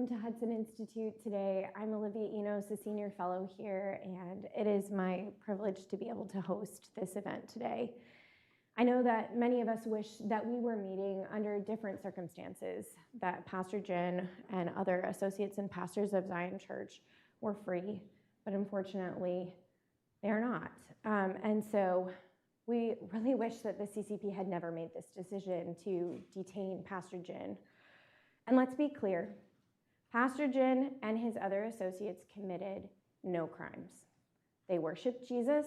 welcome to Hudson Institute today. I'm Olivia Enos, a senior fellow here, and it is my privilege to be able to host this event today. I know that many of us wish that we were meeting under different circumstances, that Pastor Jin and other associates and pastors of Zion Church were free, but unfortunately, they are not. And so we really wish that the CCP had never made this decision to detain Pastor Jin. And let's be clear, Pastor Jin and his other associates committed no crimes. They worshiped Jesus,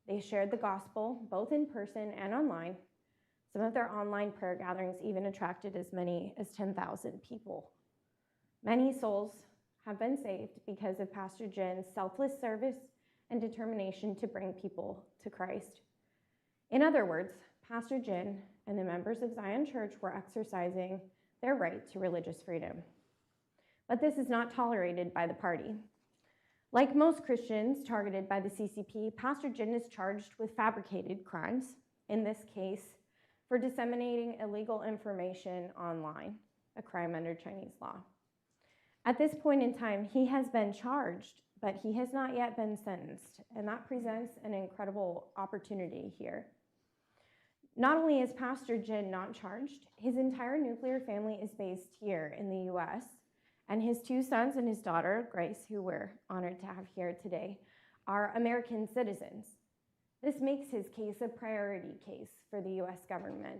they shared the gospel, both in person and online. Some of their online prayer gatherings even attracted as many as 10,000 people. Many souls have been saved because of Pastor Jin's selfless service and determination to bring people to Christ. In other words, Pastor Jin and the members of Zion Church were exercising their right to religious freedom. But this is not tolerated by the party. Like most Christians targeted by the CCP, Pastor Jin is charged with fabricated crimes, in this case, for disseminating illegal information online, a crime under Chinese law. At this point in time, he has been charged, but he has not yet been sentenced, and that presents an incredible opportunity here. Not only is Pastor Jin not charged, his entire nuclear family is based here in the US, and his two sons and his daughter, Grace, who we're honored to have here today, are American citizens. This makes his case a priority case for the US government.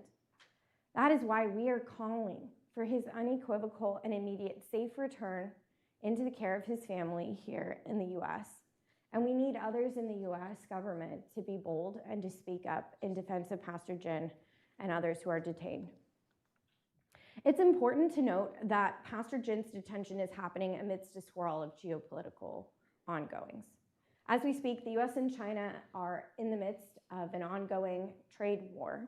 That is why we are calling for his unequivocal and immediate safe return into the care of his family here in the US. And we need others in the US government to be bold and to speak up in defense of Pastor Jin and others who are detained. It's important to note that Pastor Jin's detention is happening amidst a swirl of geopolitical ongoings. As we speak, the US and China are in the midst of an ongoing trade war.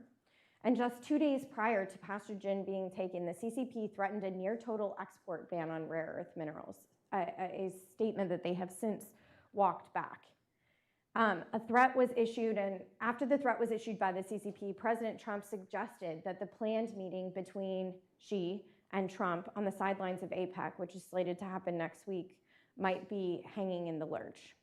And just 2 days prior to Pastor Jin being taken, the CCP threatened a near total export ban on rare earth minerals, a statement that they have since walked back. A threat was issued, and after the threat was issued by the CCP, President Trump suggested that the planned meeting between Xi and Trump on the sidelines of APEC, which is slated to happen next week, might be hanging in the lurch.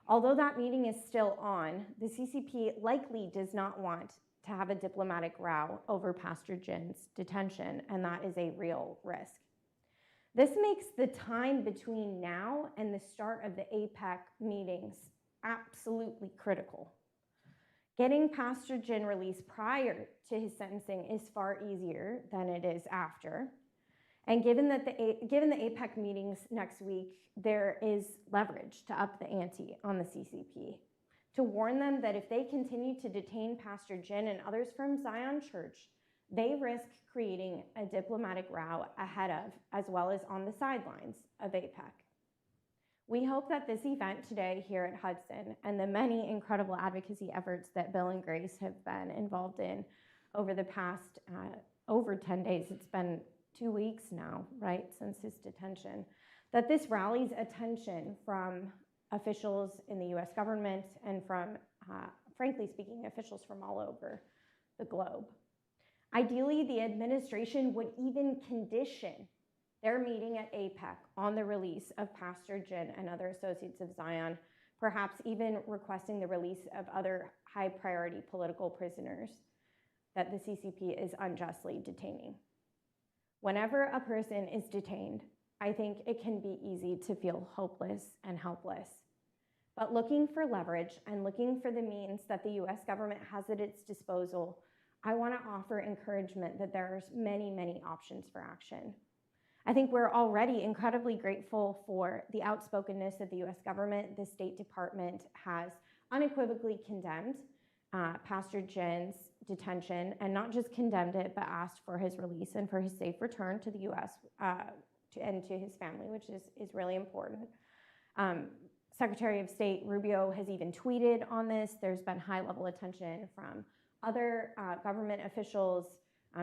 Although that meeting is still on, the CCP likely does not want to have a diplomatic row over Pastor Jin's detention, and that is a real risk. This makes the time between now and the start of the APEC meetings absolutely critical. Getting Pastor Jin released prior to his sentencing is far easier than it is after. And given the APEC meetings next week, there is leverage to up the ante on the CCP, to warn them that if they continue to detain Pastor Jin and others from Zion Church, they risk creating a diplomatic row ahead of, as well as on the sidelines of APEC. We hope that this event today here at Hudson and the many incredible advocacy efforts that Bill and Grace have been involved in over the past over 10 days, it's been 2 weeks now, right, since his detention, that this rallies attention from officials in the US government and from, frankly speaking, officials from all over the globe. Ideally, the administration would even condition their meeting at APEC on the release of Pastor Jin and other associates of Zion, perhaps even requesting the release of other high-priority political prisoners that the CCP is unjustly detaining. Whenever a person is detained, I think it can be easy to feel hopeless and helpless. But looking for leverage and looking for the means that the US government has at its disposal, I want to offer encouragement that there are many, many options for action. I think we're already incredibly grateful for the outspokenness of the US government. The State Department has unequivocally condemned Pastor Jin's detention, and not just condemned it, but asked for his release and for his safe return to the US and to his family, which is really important. Secretary of State Rubio has even tweeted on this. There's been high-level attention from other government officials.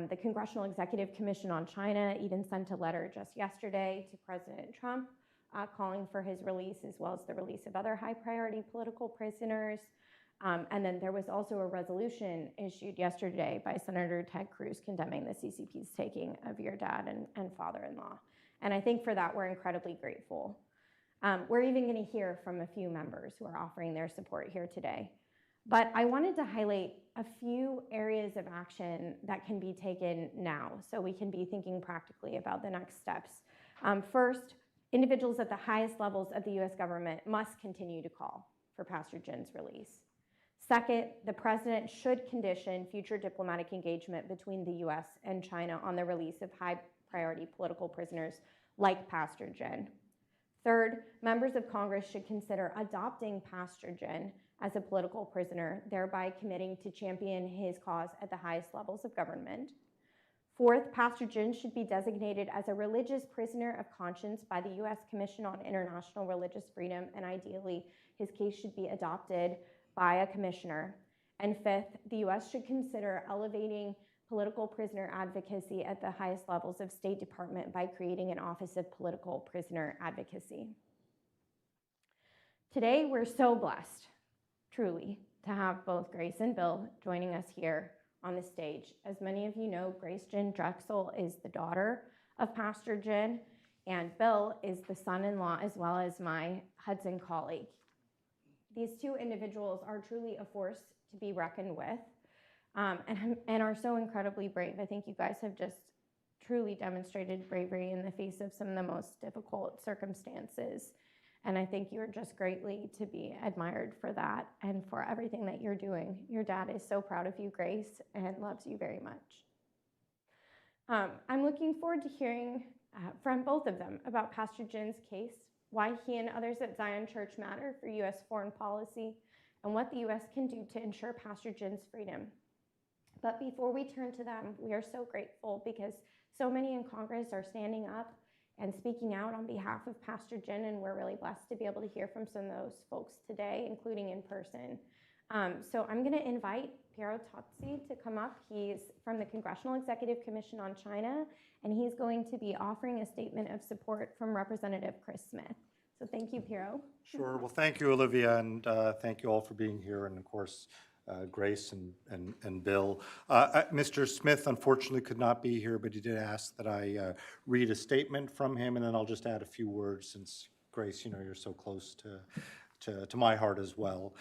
The Congressional Executive Commission on China even sent a letter just yesterday to President Trump calling for his release, as well as the release of other high-priority political prisoners. And then there was also a resolution issued yesterday by Senator Ted Cruz condemning the CCP's taking of your dad and father-in-law. And I think for that, we're incredibly grateful. We're even going to hear from a few members who are offering their support here today. But I wanted to highlight a few areas of action that can be taken now so we can be thinking practically about the next steps. First, individuals at the highest levels of the US government must continue to call for Pastor Jin's release. Second, the president should condition future diplomatic engagement between the US and China on the release of high priority political prisoners like Pastor Jin. Third, members of Congress should consider adopting Pastor Jin as a political prisoner, thereby committing to champion his cause at the highest levels of government. Fourth, Pastor Jin should be designated as a religious prisoner of conscience by the US Commission on International Religious Freedom, and ideally, his case should be adopted by a commissioner. And fifth, the US should consider elevating political prisoner advocacy at the highest levels of State Department by creating an Office of Political Prisoner Advocacy. Today, we're so blessed, truly, to have both Grace and Bill joining us here on the stage. As many of you know, Grace Jin Drexel is the daughter of Pastor Jin, and Bill is the son-in-law as well as my Hudson colleague. These two individuals are truly a force to be reckoned with, and are so incredibly brave. I think you guys have just truly demonstrated bravery in the face of some of the most difficult circumstances. And I think you're just greatly to be admired for that and for everything that you're doing. Your dad is so proud of you, Grace, and loves you very much. I'm looking forward to hearing from both of them about Pastor Jin's case, why he and others at Zion Church matter for U.S. foreign policy, and what the U.S. can do to ensure Pastor Jin's freedom. But before we turn to them, we are so grateful because so many in Congress are standing up and speaking out on behalf of Pastor Jin, and we're really blessed to be able to hear from some of those folks today, including in person. So I'm going to invite Piero Tozzi to come up. He's from the Congressional Executive Commission on China, and he's going to be offering a statement of support from Representative Chris Smith. So thank you, Piero. Sure. Well, thank you, Olivia, and thank you all for being here, and of course, Grace and Bill. Mr. Smith unfortunately could not be here, but he did ask that I read a statement from him, and then I'll just add a few words since, Grace, you know, you're so close to my heart as well.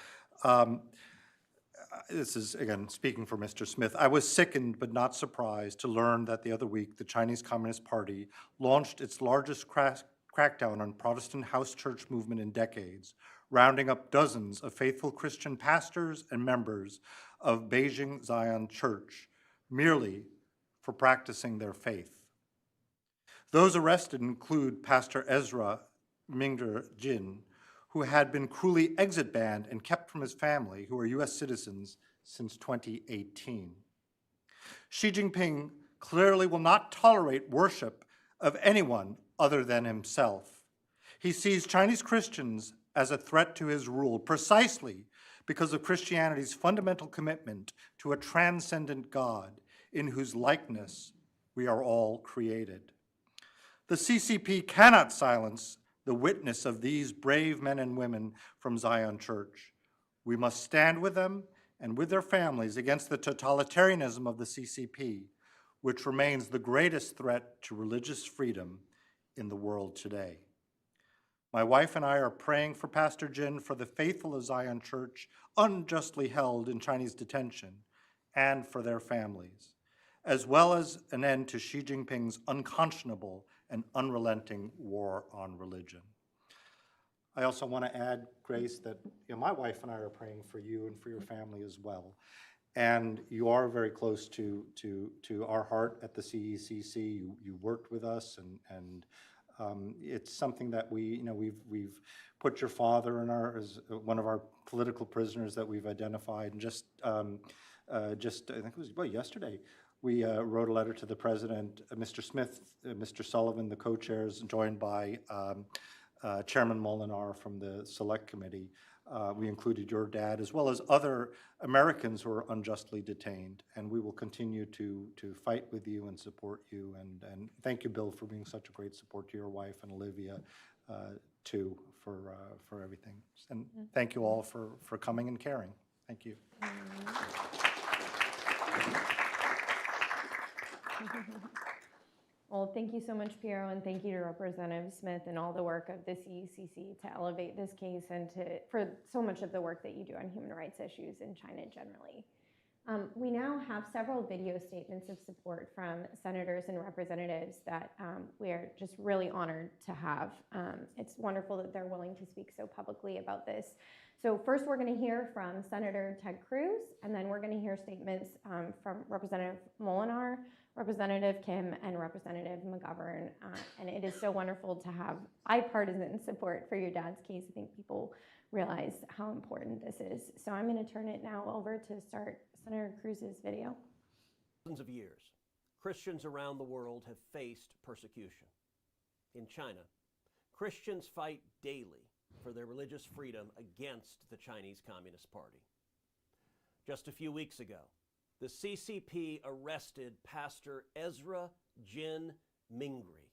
This is, again, speaking for Mr. Smith. I was sickened but not surprised to learn that the other week the Chinese Communist Party launched its largest crackdown on Protestant house church movement in decades, rounding up dozens of faithful Christian pastors and members of Beijing Zion Church merely for practicing their faith. Those arrested include Pastor Ezra Jin, who had been cruelly exit banned and kept from his family, who are US citizens, since 2018. Xi Jinping clearly will not tolerate worship of anyone other than himself. He sees Chinese Christians as a threat to his rule, precisely because of Christianity's fundamental commitment to a transcendent God in whose likeness we are all created. The CCP cannot silence the witness of these brave men and women from Zion Church. We must stand with them and with their families against the totalitarianism of the CCP, which remains the greatest threat to religious freedom in the world today. My wife and I are praying for Pastor Jin, for the faithful of Zion Church unjustly held in Chinese detention, and for their families, as well as an end to Xi Jinping's unconscionable and unrelenting war on religion. I also want to add, Grace, that my wife and I are praying for you and for your family as well. And you are very close to our heart at the CECC. You worked with us, and it's something that we've put your father in as one of our political prisoners that we've identified. And just I think it was yesterday, we wrote a letter to the president, Mr. Smith, Mr. Sullivan, the co-chairs, joined by Chairman Molinar from the Select Committee. We included your dad, as well as other Americans who are unjustly detained, and we will continue to fight with you and support you. And thank you, Bill, for being such a great support to your wife, and Olivia, too, for everything. And thank you all for coming and caring. Thank you. Well, thank you so much, Piero, and thank you to Representative Smith and all the work of the CECC to elevate this case and for so much of the work that you do on human rights issues in China generally. We now have several video statements of support from senators and representatives that we are just really honored to have. It's wonderful that they're willing to speak so publicly about this. So first we're going to hear from Senator Ted Cruz, and then we're going to hear statements from Representative Molinar, Representative Kim, and Representative McGovern. And it is so wonderful to have bipartisan support for your dad's case. I think people realize how important this is. So I'm going to turn it now over to start Senator Cruz's video. Thousands of years, Christians around the world have faced persecution. In China, Christians fight daily for their religious freedom against the Chinese Communist Party. Just a few weeks ago, the CCP arrested Pastor Ezra Jin Mingri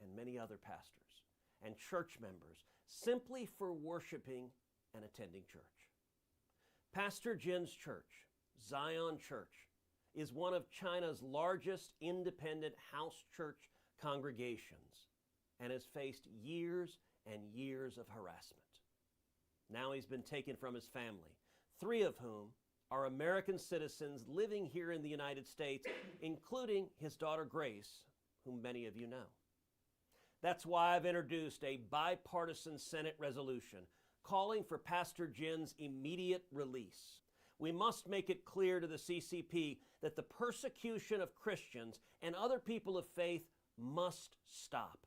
and many other pastors and church members simply for worshiping and attending church. Pastor Jin's church, Zion Church, is one of China's largest independent house church congregations and has faced years and years of harassment. Now he's been taken from his family, 3 of whom are American citizens living here in the United States, including his daughter Grace, whom many of you know. That's why I've introduced a bipartisan Senate resolution calling for Pastor Jin's immediate release. We must make it clear to the CCP that the persecution of Christians and other people of faith must stop,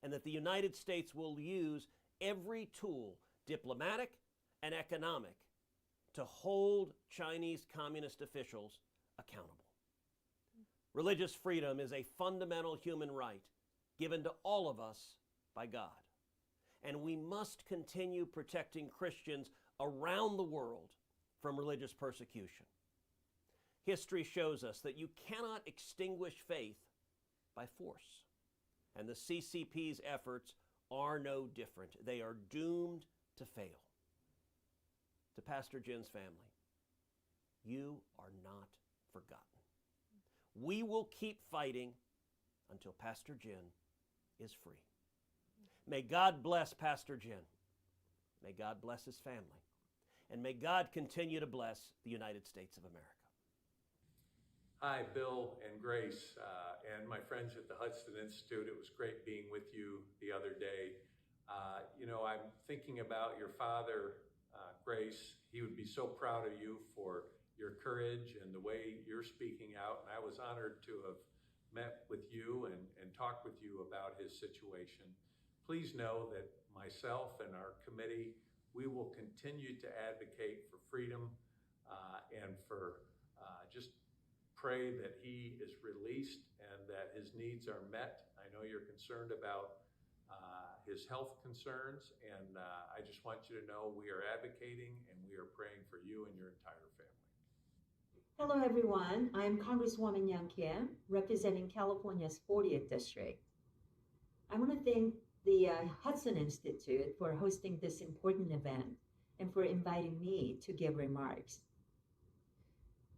and that the United States will use every tool, diplomatic and economic, to hold Chinese communist officials accountable. Religious freedom is a fundamental human right given to all of us by God, and we must continue protecting Christians around the world from religious persecution. History shows us that you cannot extinguish faith by force, and the CCP's efforts are no different. They are doomed to fail. To Pastor Jin's family, you are not forgotten. We will keep fighting until Pastor Jin is free. May God bless Pastor Jin. May God bless his family. And may God continue to bless the United States of America. Hi, Bill and Grace, and my friends at the Hudson Institute. It was great being with you the other day. I'm thinking about your father, Grace. He would be so proud of you for your courage and the way you're speaking out. And I was honored to have met with you and talked with you about his situation. Please know that myself and our committee, we will continue to advocate for freedom and for just pray that he is released and that his needs are met. I know you're concerned about his health concerns, and I just want you to know we are advocating and we are praying for you and your entire family. Hello, everyone. I'm Congresswoman Yang Kim, representing California's 40th District. I want to thank the Hudson Institute for hosting this important event and for inviting me to give remarks.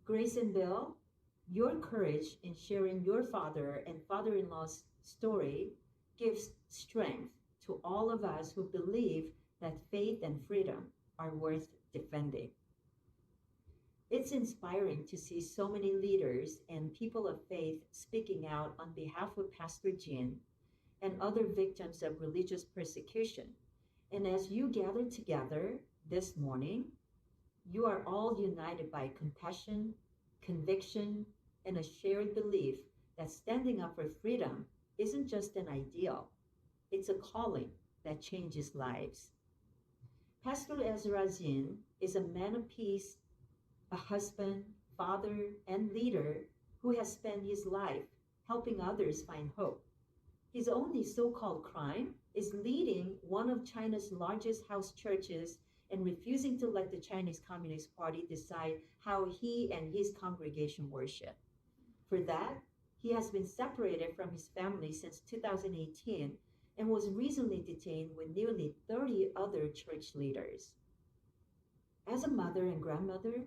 Grace and Bill, your courage in sharing your father and father-in-law's story gives strength to all of us who believe that faith and freedom are worth defending. It's inspiring to see so many leaders and people of faith speaking out on behalf of Pastor Jin and other victims of religious persecution. And as you gather together this morning, you are all united by compassion, conviction, and a shared belief that standing up for freedom isn't just an ideal, it's a calling that changes lives. Pastor Ezra Jin is a man of peace, a husband, father, and leader who has spent his life helping others find hope. His only so-called crime is leading one of China's largest house churches and refusing to let the Chinese Communist Party decide how he and his congregation worship. For that, he has been separated from his family since 2018 and was recently detained with nearly 30 other church leaders. As a mother and grandmother,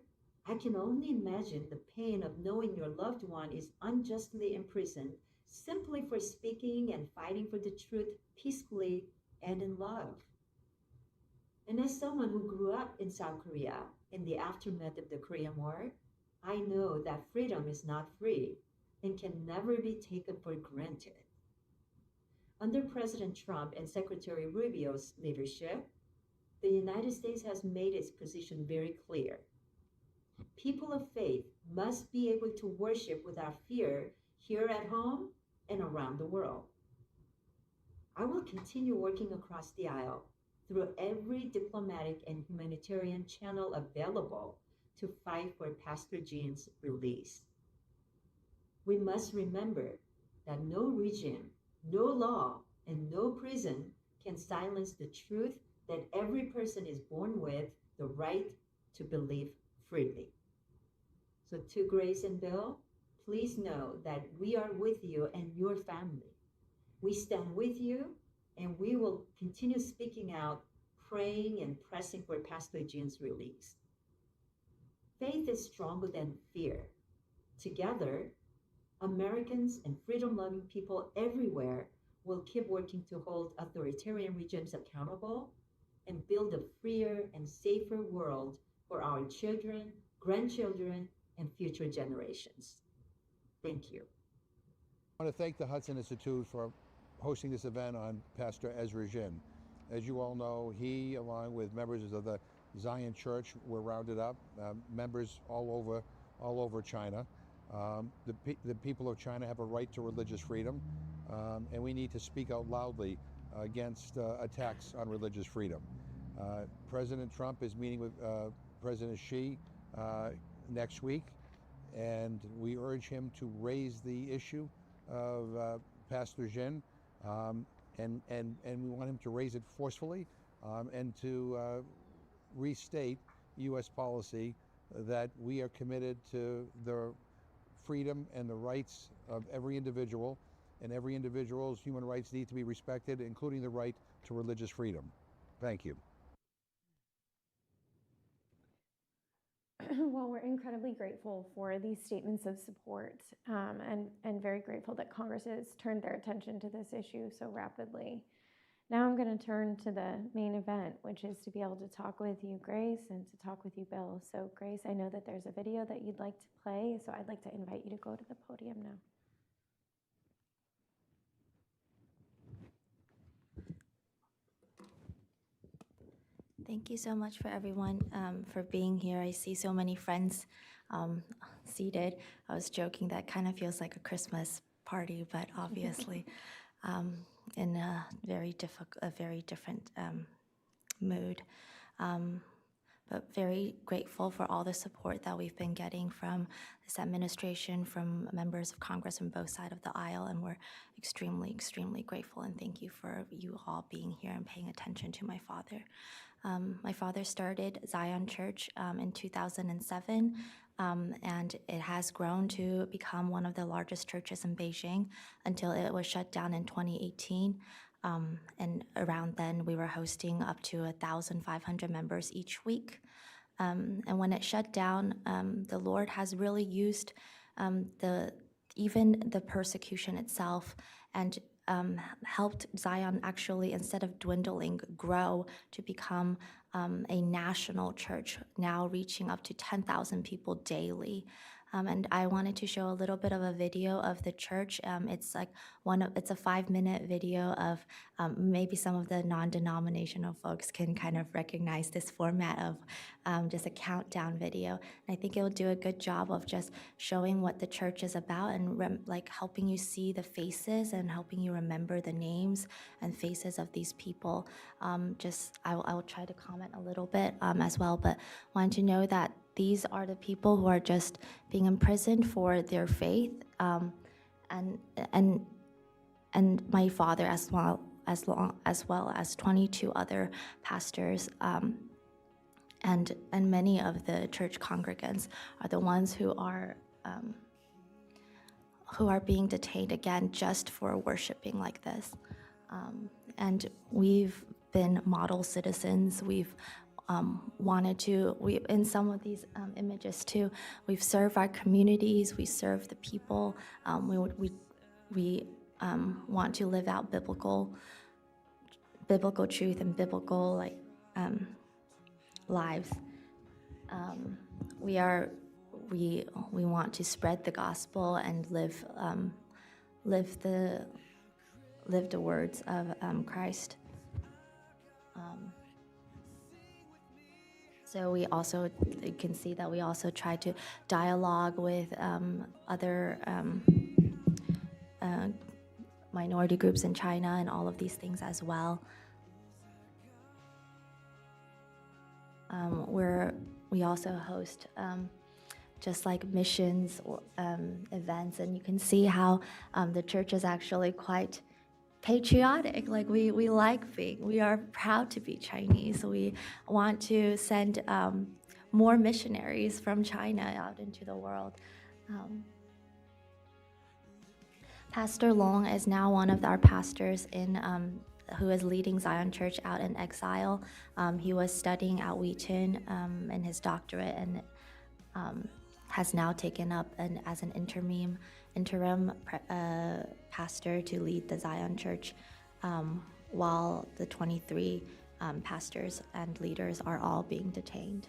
I can only imagine the pain of knowing your loved one is unjustly imprisoned simply for speaking and fighting for the truth peacefully and in love. And as someone who grew up in South Korea in the aftermath of the Korean War, I know that freedom is not free and can never be taken for granted. Under President Trump and Secretary Rubio's leadership, the United States has made its position very clear. People of faith must be able to worship without fear here at home and around the world. I will continue working across the aisle through every diplomatic and humanitarian channel available to fight for Pastor Jin's release. We must remember that no regime, no law, and no prison can silence the truth that every person is born with the right to believe freely. So to Grace and Bill, please know that we are with you and your family. We stand with you, and we will continue speaking out, praying and pressing for Pastor Jin's release. Faith is stronger than fear. Together, Americans and freedom-loving people everywhere will keep working to hold authoritarian regimes accountable and build a freer and safer world for our children, grandchildren, and future generations. Thank you. I want to thank the Hudson Institute for hosting this event on Pastor Ezra Jin. As you all know, he, along with members of the Zion Church, were rounded up, members all over China. The people of China have a right to religious freedom, and we need to speak out loudly against attacks on religious freedom. President Trump is meeting with President Xi next week, and we urge him to raise the issue of Pastor Jin, and we want him to raise it forcefully and to restate U.S. policy that we are committed to the freedom and the rights of every individual, and every individual's human rights need to be respected, including the right to religious freedom. Thank you. Well, we're incredibly grateful for these statements of support and very grateful that Congress has turned their attention to this issue so rapidly. Now I'm going to turn to the main event, which is to be able to talk with you, Grace, and to talk with you, Bill. So, Grace, I know that there's a video that you'd like to play, so I'd like to invite you to go to the podium now. Thank you so much for everyone for being here. I see so many friends seated. I was joking that kind of feels like a Christmas party, but obviously in a very different mood. But very grateful for all the support that we've been getting from this administration, from members of Congress on both sides of the aisle, and we're extremely, extremely grateful, and thank you for you all being here and paying attention to my father. My father started Zion Church in 2007, and it has grown to become one of the largest churches in Beijing until it was shut down in 2018. And around then, we were hosting up to 1,500 members each week. And when it shut down, the Lord has really used even the persecution itself and helped Zion actually, instead of dwindling, grow to become a national church, now reaching up to 10,000 people daily. And I wanted to show a little bit of a video of the church. It's like it's a 5-minute video of maybe some of the non-denominational folks can kind of recognize this format of just a countdown video. And I think it will do a good job of just showing what the church is about and like helping you see the faces and helping you remember the names and faces of these people. I will try to comment a little bit as well, but wanted to know that these are the people who are just being imprisoned for their faith, and my father as well as 22 other pastors, and many of the church congregants are the ones who are being detained again just for worshiping like this, and we've been model citizens. We've wanted to, in some of these images too, we've served our communities, we serve the people, we want to live out biblical truth and biblical lives. We want to spread the gospel and live the words of Christ. So you can see that we also try to dialogue with other minority groups in China and all of these things as well. We also host just like missions events, and you can see how the church is actually quite patriotic. Like we are proud to be Chinese. We want to send more missionaries from China out into the world. Pastor Long is now one of our pastors who is leading Zion Church out in exile. He was studying at Wheaton in his doctorate and has now taken up as an interim pastor to lead the Zion Church, while the 23 pastors and leaders are all being detained.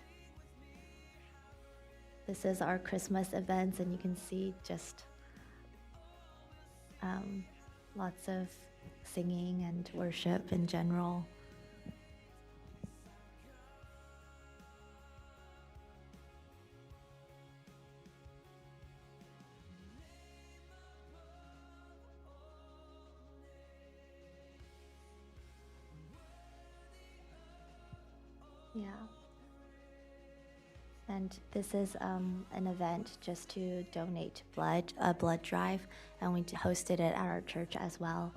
This is our Christmas events, and you can see just lots of singing and worship in general. Yeah. And this is an event just to donate blood, a blood drive, and we hosted it at our church as well,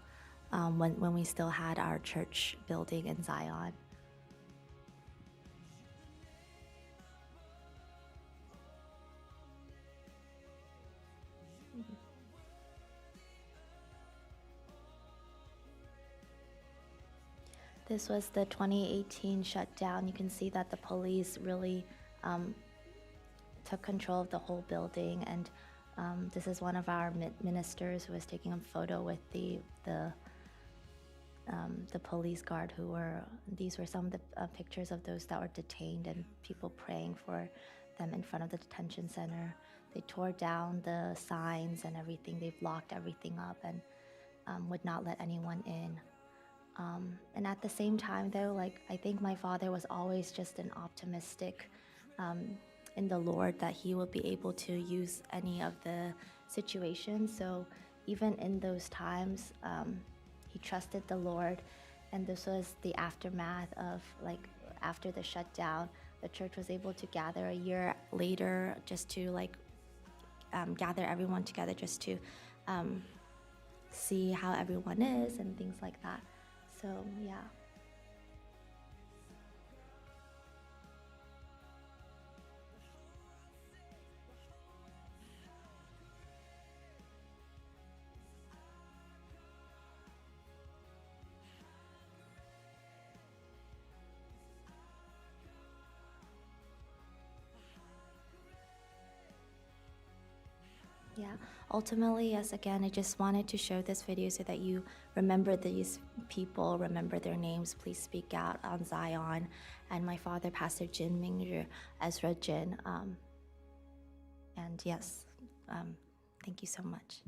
when we still had our church building in Zion. This was the 2018 shutdown. You can see that the police really took control of the whole building, and this is one of our ministers who was taking a photo with the police guard these were some of the pictures of those that were detained and people praying for them in front of the detention center. They tore down the signs and everything. They blocked everything up and would not let anyone in. And at the same time though, I think my father was always just an optimistic in the Lord that he will be able to use any of the situations. So even in those times, he trusted the Lord. And this was the aftermath of after the shutdown, the church was able to gather a year later just to gather everyone together just to see how everyone is and things like that. So yeah. Yeah, ultimately, yes, again, I just wanted to show this video so that you remember these people, remember their names. Please speak out on Zion. And my father, Pastor Jin Mingri, Ezra Jin. And yes, thank you so much.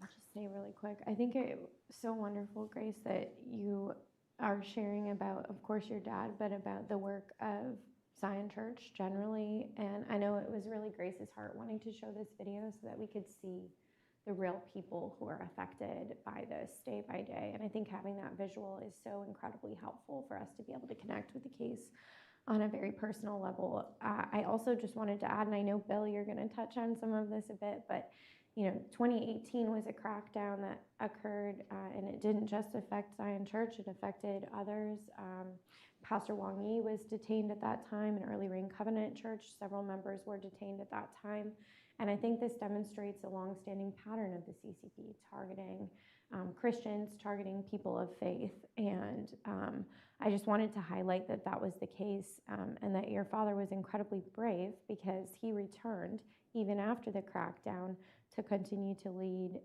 I'll just say really quick, I think it's so wonderful, Grace, that you are sharing about, of course, your dad, but about the work of Zion Church generally. And I know it was really Grace's heart wanting to show this video so that we could see the real people who are affected by this day by day. And I think having that visual is so incredibly helpful for us to be able to connect with the case on a very personal level. I also just wanted to add, and I know, Bill, you're going to touch on some of this a bit, but 2018 was a crackdown that occurred, and it didn't just affect Zion Church, it affected others. Pastor Wang Yi was detained at that time, an Early Rain Covenant Church. Several members were detained at that time. And I think this demonstrates a longstanding pattern of the CCP targeting Christians, targeting people of faith. And I just wanted to highlight that that was the case, and that your father was incredibly brave because he returned even after the crackdown to continue to lead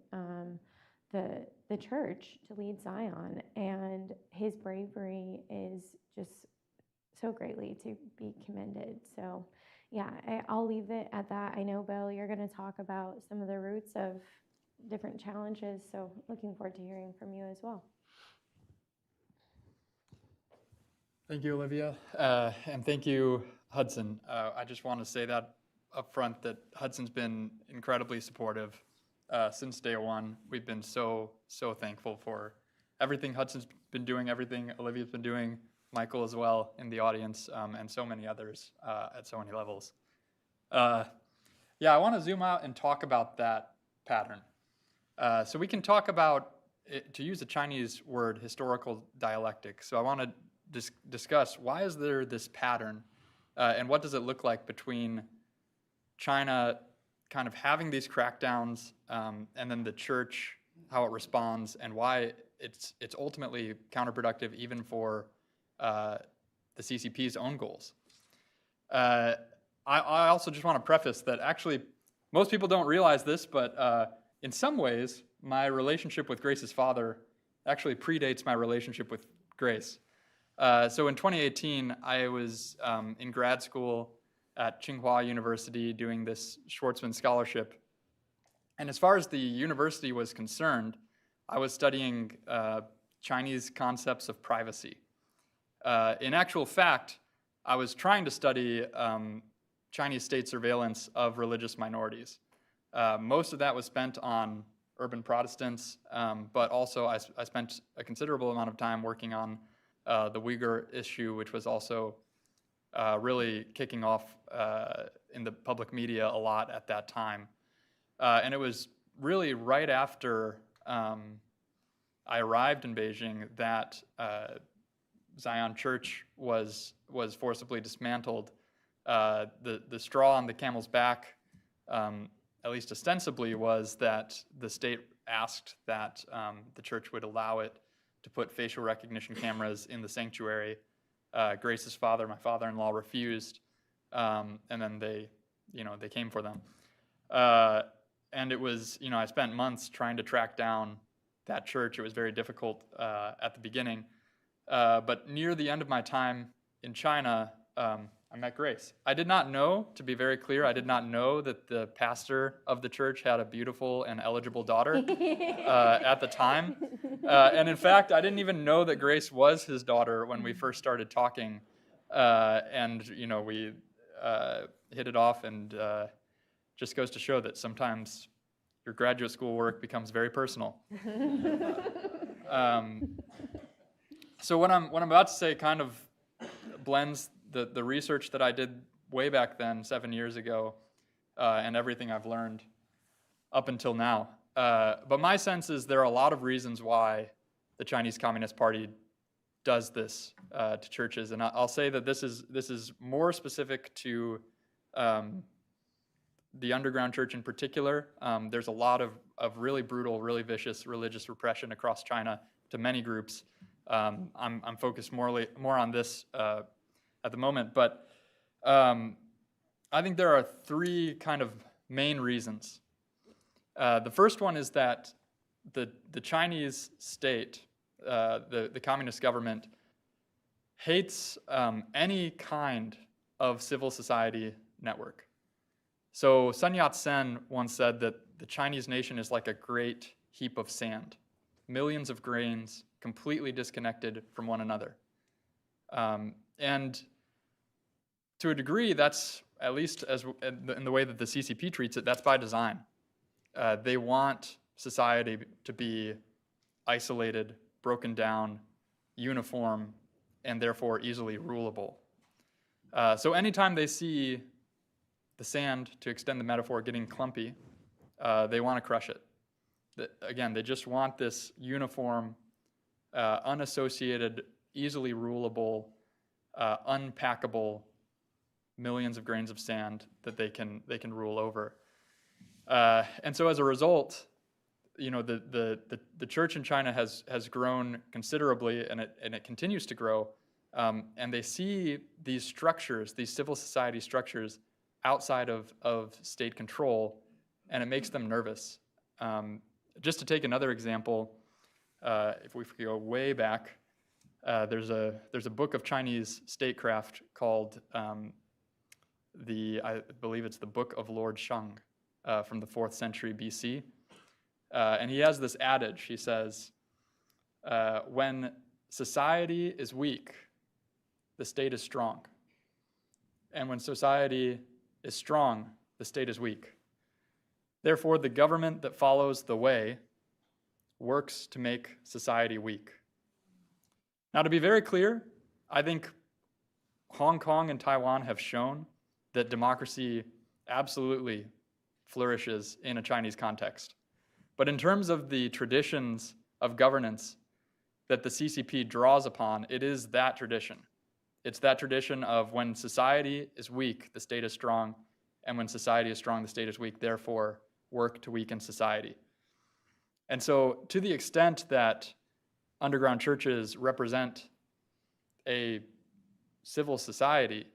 the church, to lead Zion. And his bravery is just so greatly to be commended. So yeah, I'll leave it at that. I know, Bill, you're going to talk about some of the roots of different challenges, so looking forward to hearing from you as well. Thank you, Olivia, and thank you, Hudson. I just want to say that up front that Hudson's been incredibly supportive since day one. We've been so thankful for everything Hudson's been doing, everything Olivia's been doing, Michael as well in the audience, and so many others at so many levels. Yeah, I want to zoom out and talk about that pattern. So we can talk about, to use a Chinese word, historical dialectic. So I want to discuss why is there this pattern, and what does it look like between China kind of having these crackdowns, and then the church, how it responds, and why it's ultimately counterproductive even for the CCP's own goals. I also just want to preface that actually most people don't realize this, but in some ways, my relationship with Grace's father actually predates my relationship with Grace. So in 2018, I was in grad school at Tsinghua University doing this Schwarzman scholarship. And as far as the university was concerned, I was studying Chinese concepts of privacy. In actual fact, I was trying to study Chinese state surveillance of religious minorities. Most of that was spent on urban Protestants, but also I spent a considerable amount of time working on the Uyghur issue, which was also really kicking off in the public media a lot at that time. And it was really right after I arrived in Beijing that Zion Church was forcibly dismantled. The straw on the camel's back, at least ostensibly, was that the state asked that the church would allow it to put facial recognition cameras in the sanctuary. Grace's father, my father-in-law, refused, and then they came for them. And it was, I spent months trying to track down that church. It was very difficult at the beginning. But near the end of my time in China, I met Grace. I did not know, to be very clear, I did not know that the pastor of the church had a beautiful and eligible daughter at the time. And in fact, I didn't even know that Grace was his daughter when we first started talking. And we hit it off, and just goes to show that sometimes your graduate school work becomes very personal. So what I'm about to say kind of blends the research that I did way back then, 7 years ago, and everything I've learned up until now. But my sense is there are a lot of reasons why the Chinese Communist Party does this to churches, and I'll say that this is more specific to the underground church in particular. There's a lot of really brutal, really vicious religious repression across China to many groups. I'm focused more on this at the moment, but I think there are three kind of main reasons. The first one is that the Chinese state, the communist government, hates any kind of civil society network. So Sun Yat-sen once said that the Chinese nation is like a great heap of sand, millions of grains completely disconnected from one another. And to a degree, that's, at least in the way that the CCP treats it, that's by design. They want society to be isolated, broken down, uniform, and therefore easily rulable. So anytime they see the sand, to extend the metaphor, getting clumpy, they want to crush it. Again, they just want this uniform, unassociated, easily rulable unpackable millions of grains of sand that they can rule over. And so as a result, the church in China has grown considerably, and it continues to grow. And they see these structures, these civil society structures, outside of state control, and it makes them nervous. Just to take another example, if we go way back, there's a book of Chinese statecraft called I believe it's the Book of Lord Sheng from the 4th century BC. And he has this adage. He says, when society is weak, the state is strong. And when society is strong, the state is weak. Therefore, the government that follows the way works to make society weak. Now, to be very clear, I think Hong Kong and Taiwan have shown that democracy absolutely flourishes in a Chinese context. But in terms of the traditions of governance that the CCP draws upon, it is that tradition. It's that tradition of when society is weak, the state is strong, and when society is strong, the state is weak, therefore work to weaken society. And so to the extent that underground churches represent a civil society,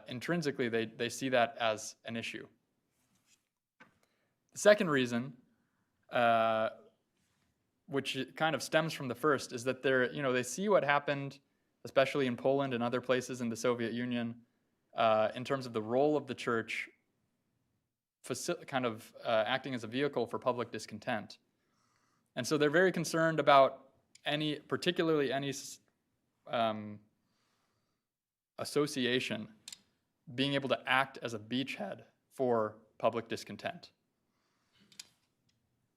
intrinsically they see that as an issue. The second reason, which kind of stems from the first, is that they see what happened, especially in Poland and other places in the Soviet Union, in terms of the role of the church acting as a vehicle for public discontent. And so they're very concerned about particularly any association being able to act as a beachhead for public discontent.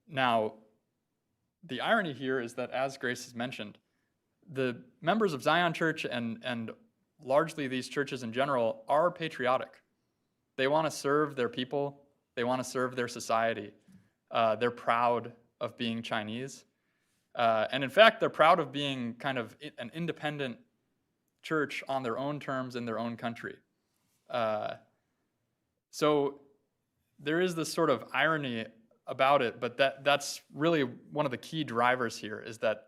Now, the irony here is that, as Grace has mentioned, the members of Zion Church and largely these churches in general are patriotic. They want to serve their people. They want to serve their society. They're proud of being Chinese. And in fact, they're proud of being kind of an independent church on their own terms in their own country. So there is this sort of irony about it, but that's really one of the key drivers here, is that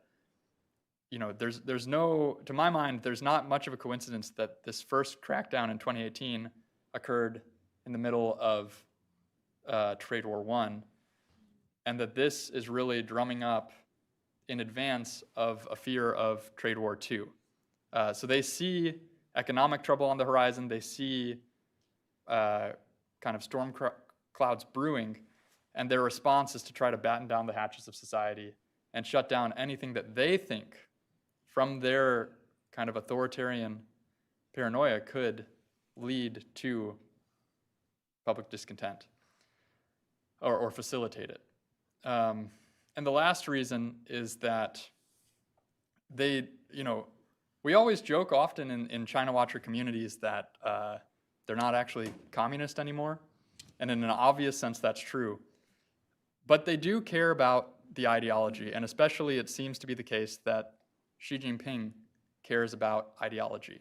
there's no, to my mind, there's not much of a coincidence that this first crackdown in 2018 occurred in the middle of Trade War I, and that this is really drumming up in advance of a fear of Trade War II. So they see economic trouble on the horizon. They see kind of storm clouds brewing, and their response is to try to batten down the hatches of society and shut down anything that they think, from their kind of authoritarian paranoia, could lead to public discontent or facilitate it. And the last reason is that we always joke often in China Watcher communities that they're not actually communist anymore. And in an obvious sense, that's true. But they do care about the ideology, and especially it seems to be the case that Xi Jinping cares about ideology.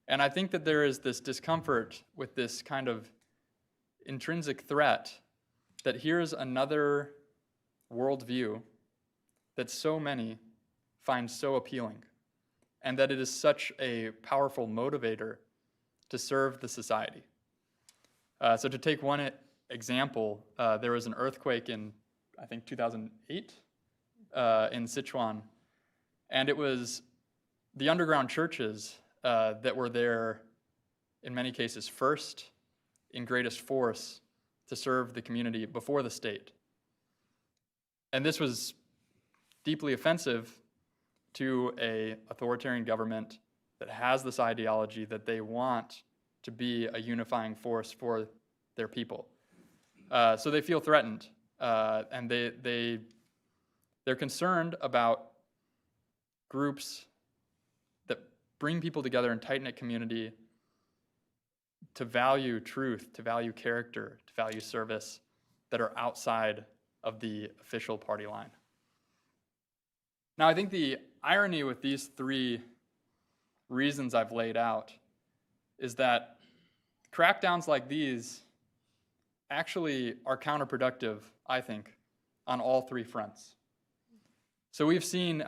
And I think that there is this discomfort with this kind of intrinsic threat that here's another worldview that so many find so appealing, and that it is such a powerful motivator to serve the society. So to take one example, there was an earthquake in, I think, 2008 in Sichuan, and it was the underground churches that were there, in many cases, first, in greatest force, to serve the community before the state. And this was deeply offensive to an authoritarian government that has this ideology that they want to be a unifying force for their people. So they feel threatened, and they're concerned about groups that bring people together in tight-knit community to value truth, to value character, to value service, that are outside of the official party line. Now, I think the irony with these three reasons I've laid out is that crackdowns like these actually are counterproductive, I think, on all three fronts. So we've seen,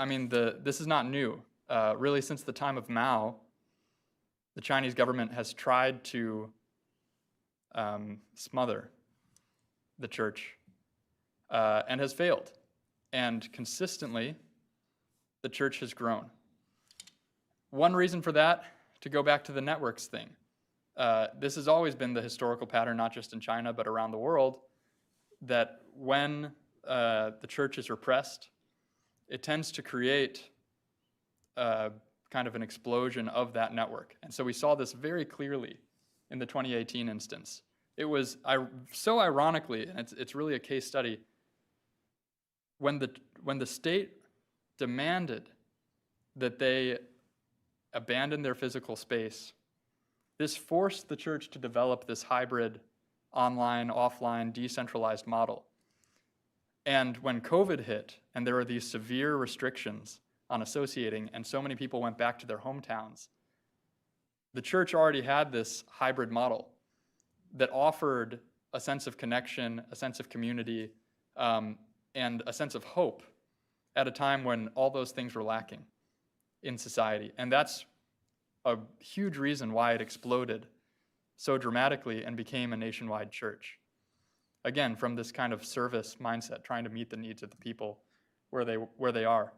this is not new. Really, since the time of Mao, the Chinese government has tried to smother the church and has failed. And consistently, the church has grown. One reason for that, to go back to the networks thing, this has always been the historical pattern, not just in China, but around the world, that when the church is repressed, it tends to create kind of an explosion of that network. And so we saw this very clearly in the 2018 instance. It was so ironically, and it's really a case study, when the state demanded that they abandon their physical space, this forced the church to develop this hybrid online, offline, decentralized model. And when COVID hit, and there were these severe restrictions on associating, and so many people went back to their hometowns, the church already had this hybrid model that offered a sense of connection, a sense of community, and a sense of hope at a time when all those things were lacking in society. And that's a huge reason why it exploded so dramatically and became a nationwide church. Again, from this kind of service mindset, trying to meet the needs of the people where they are.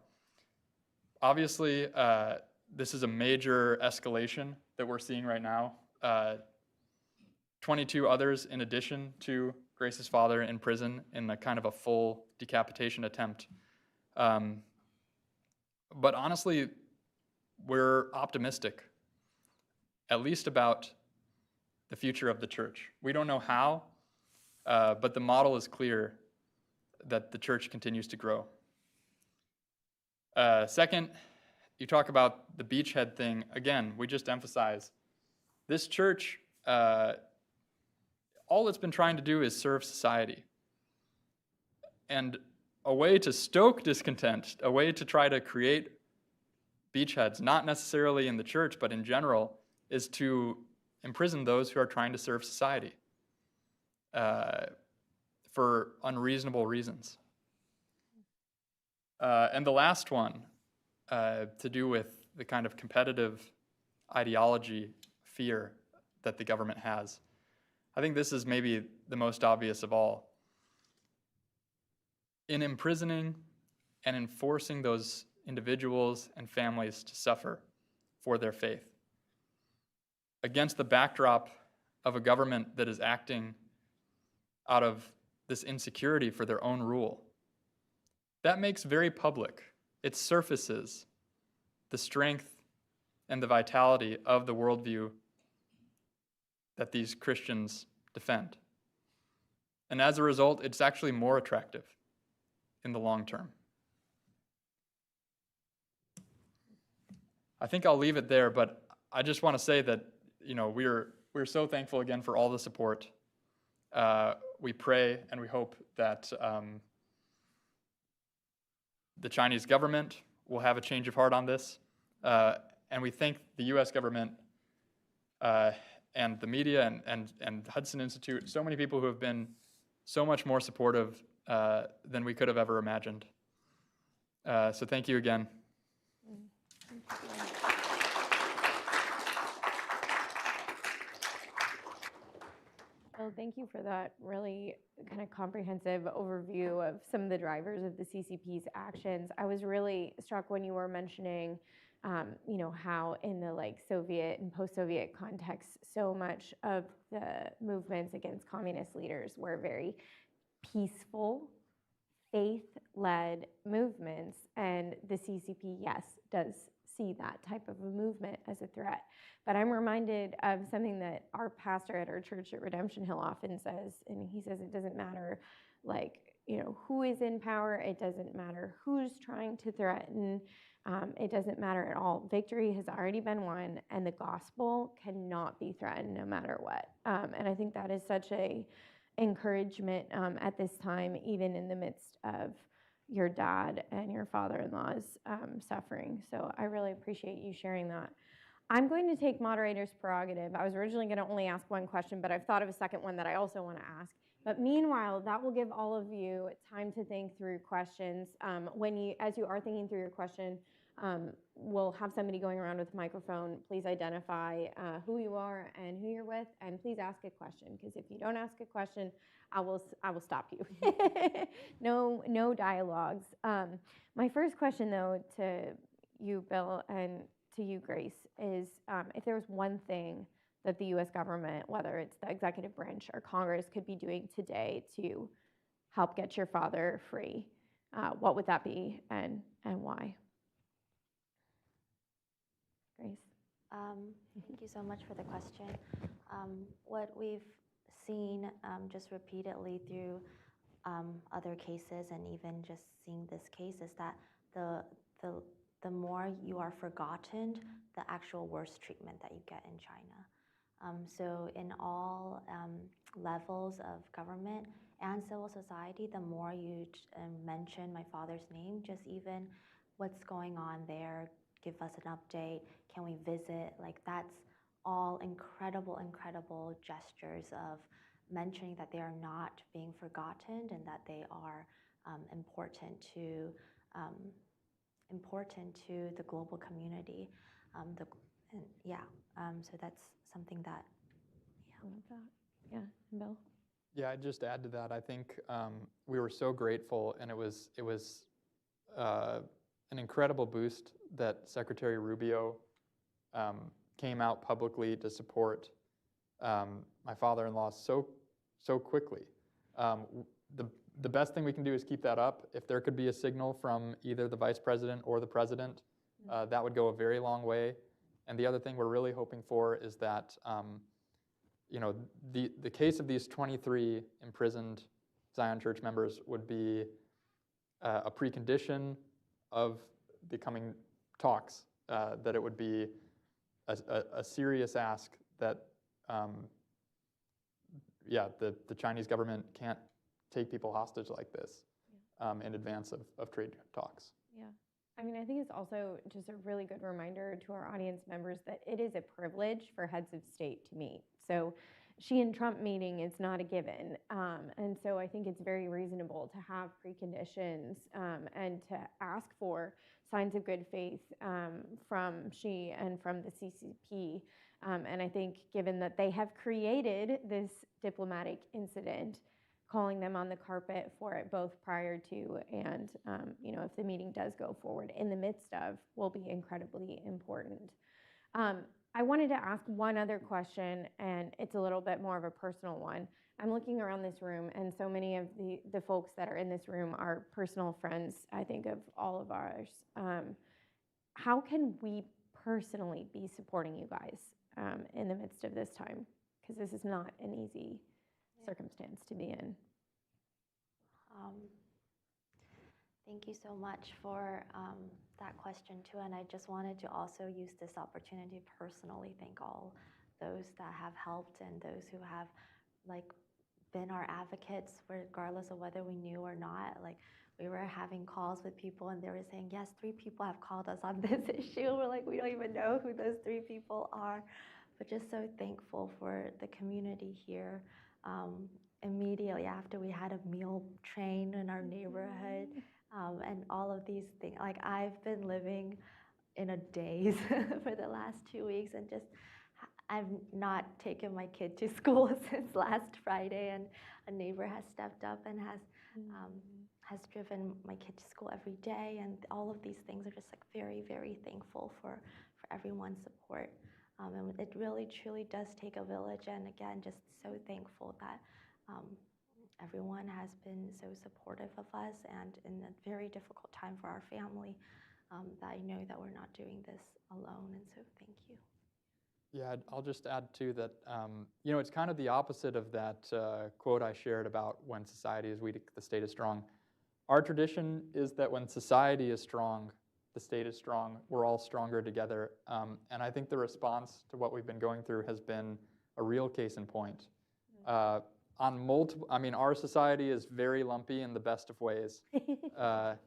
Obviously, this is a major escalation that we're seeing right now. 22 others in addition to Grace's father in prison in a kind of a full decapitation attempt. But honestly, we're optimistic, at least about the future of the church. We don't know how, but the model is clear that the church continues to grow. Second, you talk about the beachhead thing. Again, we just emphasize this church, all it's been trying to do is serve society. And a way to stoke discontent, a way to try to create beachheads, not necessarily in the church, but in general, is to imprison those who are trying to serve society for unreasonable reasons. And the last one, to do with the kind of competitive ideology fear that the government has. I think this is maybe the most obvious of all. In imprisoning and enforcing those individuals and families to suffer for their faith, against the backdrop of a government that is acting out of this insecurity for their own rule, that makes very public, it surfaces the strength and the vitality of the worldview that these Christians defend. And as a result, it's actually more attractive in the long term. I think I'll leave it there, but I just want to say that, we're so thankful again for all the support. We pray and we hope that the Chinese government will have a change of heart on this. And we thank the US government and the media and Hudson Institute, so many people who have been so much more supportive than we could have ever imagined. So thank you again. Well, thank you for that really kind of comprehensive overview of some of the drivers of the CCP's actions. I was really struck when you were mentioning, how in the Soviet and post-Soviet context, so much of the movements against communist leaders were very peaceful, faith-led movements, and the CCP, yes, does see that type of a movement as a threat. But I'm reminded of something that our pastor at our church at Redemption Hill often says, and he says it doesn't matter, who is in power, it doesn't matter who's trying to threaten, it doesn't matter at all. Victory has already been won, and the gospel cannot be threatened no matter what. And I think that is such a encouragement at this time, even in the midst of your dad and your father-in-law's suffering. So I really appreciate you sharing that. I'm going to take moderator's prerogative. I was originally going to only ask one question, but I've thought of a second one that I also want to ask. But meanwhile, that will give all of you time to think through questions. As you are thinking through your question, we'll have somebody going around with a microphone. Please identify who you are and who you're with, and please ask a question, because if you don't ask a question, I will stop you. No dialogues. My first question, though, to you, Bill, and to you, Grace, is if there was one thing that the U.S. government, whether it's the executive branch or Congress, could be doing today to help get your father free, what would that be, and why? Grace? Thank you so much for the question. What we've seen just repeatedly through other cases and even just seeing this case is that the more you are forgotten, the actual worse treatment that you get in China. So in all levels of government and civil society, the more you mention my father's name, just even what's going on there, give us an update, can we visit, like that's all incredible, incredible gestures of mentioning that they are not being forgotten and that they are important to the global community. So that's something that, I love that. Yeah, and Bill? Yeah, I'd just add to that. I think we were so grateful, and it was an incredible boost that Secretary Rubio came out publicly to support my father-in-law so quickly. The best thing we can do is keep that up. If there could be a signal from either the vice president or the president, that would go a very long way. And the other thing we're really hoping for is that the case of these 23 imprisoned Zion Church members would be a precondition of the coming talks, that it would be a serious ask that the Chinese government can't take people hostage like this in advance of trade talks. Yeah. I mean, I think it's also just a really good reminder to our audience members that it is a privilege for heads of state to meet. So Xi and Trump meeting is not a given. And so I think it's very reasonable to have preconditions and to ask for signs of good faith from Xi and from the CCP. And I think given that they have created this diplomatic incident, calling them on the carpet for it both prior to and, if the meeting does go forward in the midst of, will be incredibly important. I wanted to ask one other question, and it's a little bit more of a personal one. I'm looking around this room, and so many of the folks that are in this room are personal friends, I think, of all of ours. How can we personally be supporting you guys in the midst of this time? Because this is not an easy circumstance to be in. Thank you so much for that question too, and I just wanted to also use this opportunity to personally thank all those that have helped and those who have been our advocates regardless of whether we knew or not. We were having calls with people and they were saying, yes, 3 people have called us on this issue. We're like, we don't even know who those 3 people are, but just so thankful for the community here. Immediately after we had a meal train in our neighborhood, and all of these things. I've been living in a daze for the last 2 weeks, and I've not taken my kid to school since last Friday, and a neighbor has stepped up and has driven my kid to school every day, and all of these things are just very, very thankful for everyone's support. And it really, truly does take a village, and again, just so thankful that everyone has been so supportive of us, and in a very difficult time for our family, that I know that we're not doing this alone, and so thank you. Yeah, I'll just add too that, it's kind of the opposite of that quote I shared about when society is weak, the state is strong. Our tradition is that when society is strong, the state is strong, we're all stronger together. And I think the response to what we've been going through has been a real case in point. Our society is very lumpy in the best of ways. Our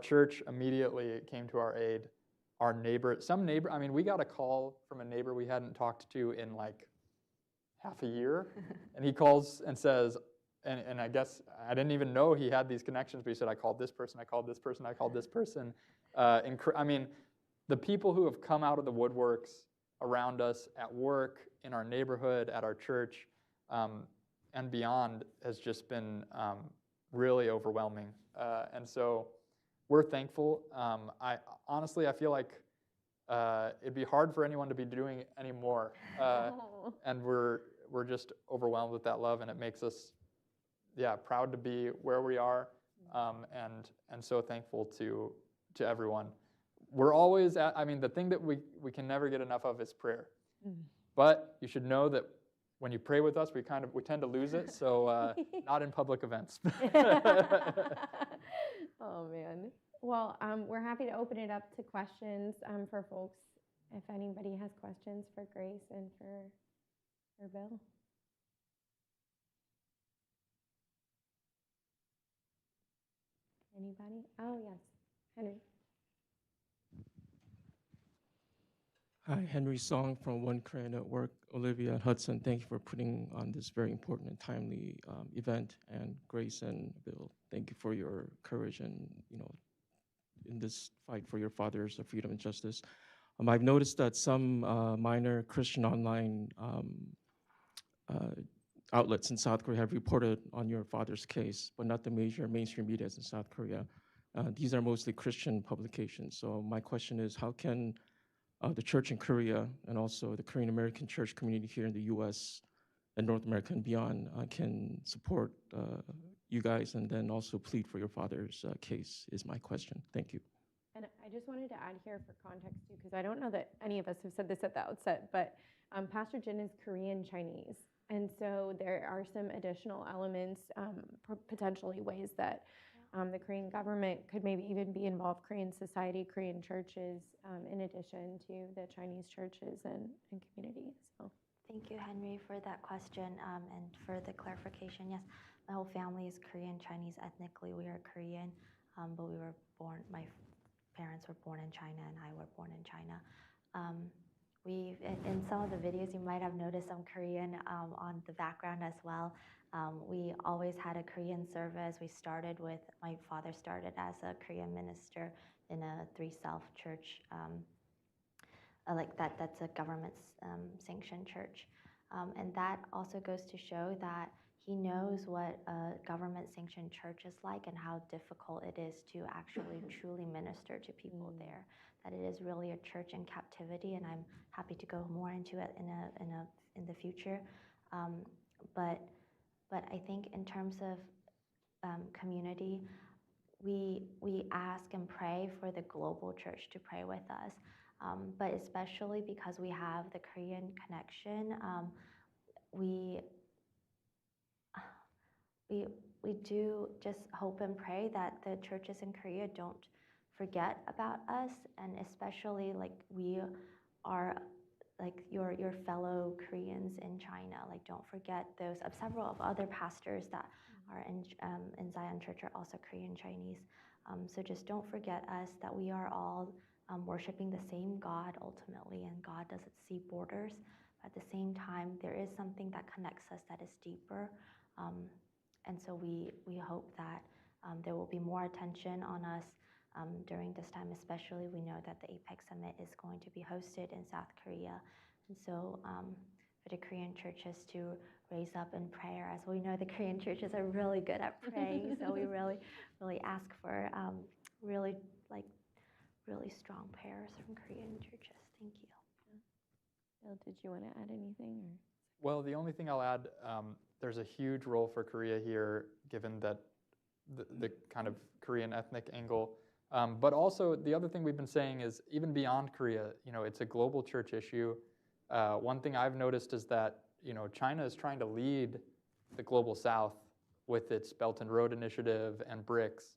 church immediately came to our aid our neighbor, I mean, we got a call from a neighbor we hadn't talked to in like half a year, and he calls and says, and I guess I didn't even know he had these connections, but he said, I called this person, I called this person, I called this person. I mean, the people who have come out of the woodworks around us at work, in our neighborhood, at our church, and beyond has just been really overwhelming. And so we're thankful. Honestly, I feel like it'd be hard for anyone to be doing any more. And we're just overwhelmed with that love, and it makes us, proud to be where we are, and so thankful to everyone. We're always the thing that we can never get enough of is prayer. But you should know that when you pray with us, we tend to lose it, so not in public events. Oh, man. Well, we're happy to open it up to questions for folks, if anybody has questions for Grace and for Bill. Anybody? Oh, yes. Henry. Hi, Henry Song from One Korean Network. Olivia and Hudson, thank you for putting on this very important and timely event. And Grace and Bill, thank you for your courage and, in this fight for your father's freedom and justice. I've noticed that some minor Christian online outlets in South Korea have reported on your father's case, but not the major mainstream media in South Korea. These are mostly Christian publications. So my question is, how can the church in Korea and also the Korean American church community here in the US and North America and beyond can support you guys and then also plead for your father's case is my question. Thank you. And I just wanted to add here for context too, because I don't know that any of us have said this at the outset, but Pastor Jin is Korean Chinese. And so there are some additional elements, potentially ways that the Korean government could maybe even be involved, Korean society, Korean churches, in addition to the Chinese churches and community. So Thank you, Henry, for that question and for the clarification. Yes, my whole family is Korean, Chinese ethnically. We are Korean, but we were born, my parents were born in China and I were born in China. In some of the videos, you might have noticed some Korean on the background as well. We always had a Korean service. My father started as a Korean minister in a 3-self church, like that's a government sanctioned church. And that also goes to show that he knows what a government sanctioned church is like and how difficult it is to actually truly minister to people there. That it is really a church in captivity, and I'm happy to go more into it in the future. But I think in terms of community, we ask and pray for the global church to pray with us. But especially because we have the Korean connection, we do just hope and pray that the churches in Korea don't forget about us, and especially like we are like your fellow Koreans in China. Like don't forget those. Several of other pastors that are in Zion Church are also Korean Chinese. So just don't forget us, that we are all worshiping the same God ultimately, and God doesn't see borders. At the same time, there is something that connects us that is deeper. And so we hope that there will be more attention on us during this time, especially. We know that the APEC Summit is going to be hosted in South Korea. And so for the Korean churches to raise up in prayer, as we know the Korean churches are really good at praying, so we really ask for really strong prayers from Korean churches. Thank you. Bill, did you want to add anything? Or? Well, the only thing I'll add, there's a huge role for Korea here, given that the kind of Korean ethnic angle. But also, the other thing we've been saying is, even beyond Korea, it's a global church issue. One thing I've noticed is that, China is trying to lead the global South with its Belt and Road Initiative and BRICS.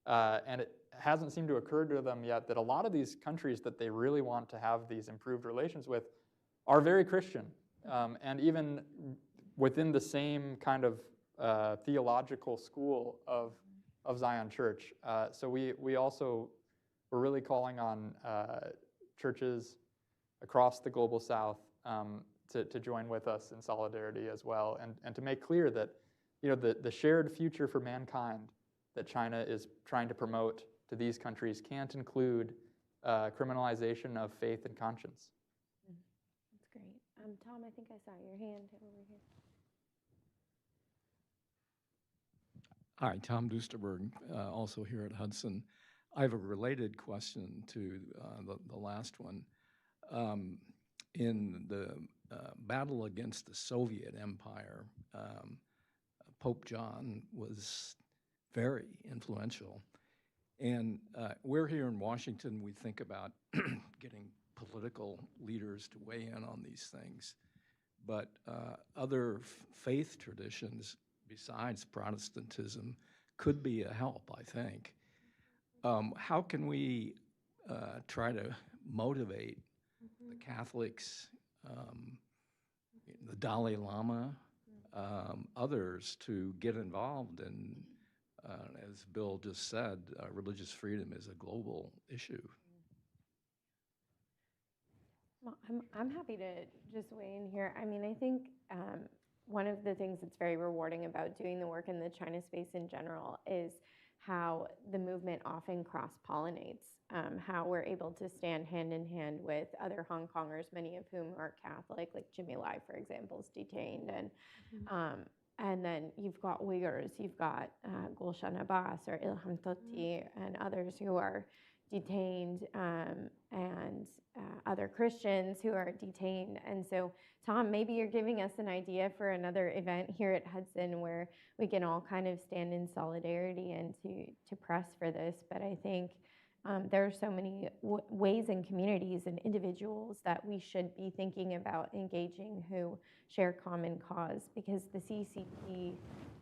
And it hasn't seemed to occur to them yet that a lot of these countries that they really want to have these improved relations with are very Christian. And even within the same kind of theological school of Zion Church. So we're really calling on churches across the global south to join with us in solidarity as well, and to make clear that the shared future for mankind that China is trying to promote to these countries can't include criminalization of faith and conscience. That's great. Tom, I think I saw your hand over here. Hi, Tom Dusterberg, also here at Hudson. I have a related question to the last one. In the battle against the Soviet Empire, Pope John was very influential. And we're here in Washington, we think about getting political leaders to weigh in on these things. But other faith traditions besides Protestantism could be a help, I think. How can we try to motivate the Catholics, the Dalai Lama, others to get involved in, as Bill just said, religious freedom is a global issue? Well, I'm happy to just weigh in here. I mean, I think one of the things that's very rewarding about doing the work in the China space in general is how the movement often cross-pollinates, how we're able to stand hand in hand with other Hong Kongers, many of whom are Catholic, like Jimmy Lai, for example, is detained. And then you've got Uyghurs, you've got Gulshan Abbas or Ilham Tohti and others who are detained, and other Christians who are detained. And so, Tom, maybe you're giving us an idea for another event here at Hudson where we can all kind of stand in solidarity and to press for this. But I think there are so many ways and communities and individuals that we should be thinking about engaging who share common cause, because the CCP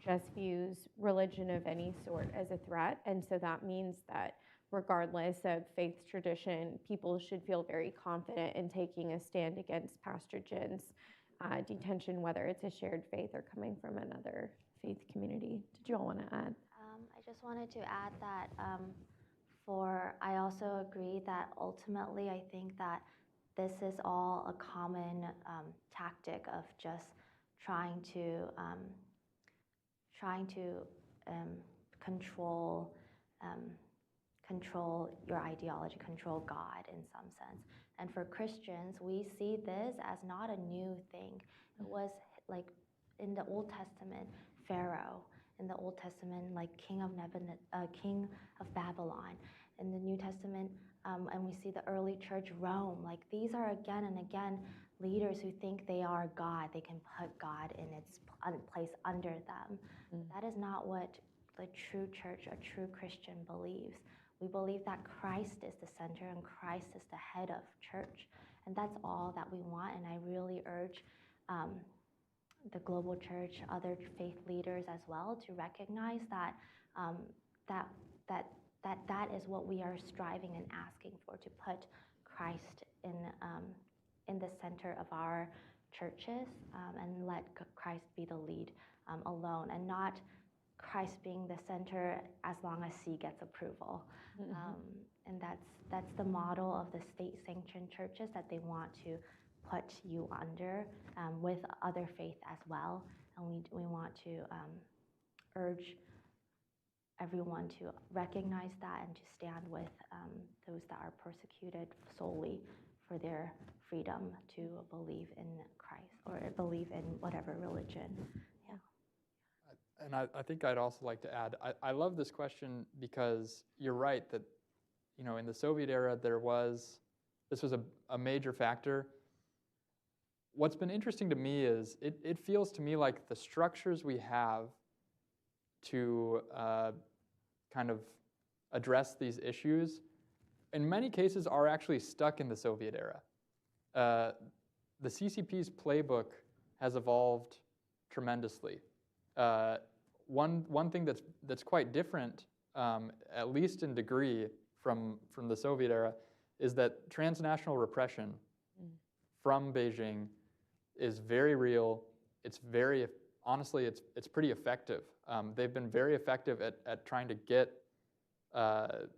just views religion of any sort as a threat. And so that means that regardless of faith tradition, people should feel very confident in taking a stand against Pastor Jin's detention, whether it's a shared faith or coming from another faith community. Did you all want to add? I just wanted to add that I also agree that ultimately I think that this is all a common tactic of just trying to control your ideology, control God in some sense. And for Christians, we see this as not a new thing. It was like in the Old Testament, Pharaoh. In the Old Testament, like king of Babylon. In the New Testament, and we see the early church, Rome. Like these are again and again leaders who think they are God. They can put God in its place under them. That is not what the true church, a true Christian believes. We believe that Christ is the center and Christ is the head of church. And that's all that we want. And I really urge the global church, other faith leaders as well, to recognize that that is what we are striving and asking for, to put Christ in the center of our churches, and let Christ be the lead alone, and not Christ being the center as long as C gets approval. And that's the model of the state-sanctioned churches that they want to put you under, with other faith as well. And we want to urge everyone to recognize that and to stand with those that are persecuted solely for their freedom to believe in Christ or believe in whatever religion. Yeah. And I think I'd also like to add, I love this question because you're right that, in the Soviet era, this was a major factor. What's been interesting to me is it feels to me like the structures we have to kind of address these issues, in many cases, are actually stuck in the Soviet era. The CCP's playbook has evolved tremendously. One thing that's quite different, at least in degree, from the Soviet era, is that transnational repression from Beijing is very real. It's very, honestly, it's pretty effective. They've been very effective at trying to get, at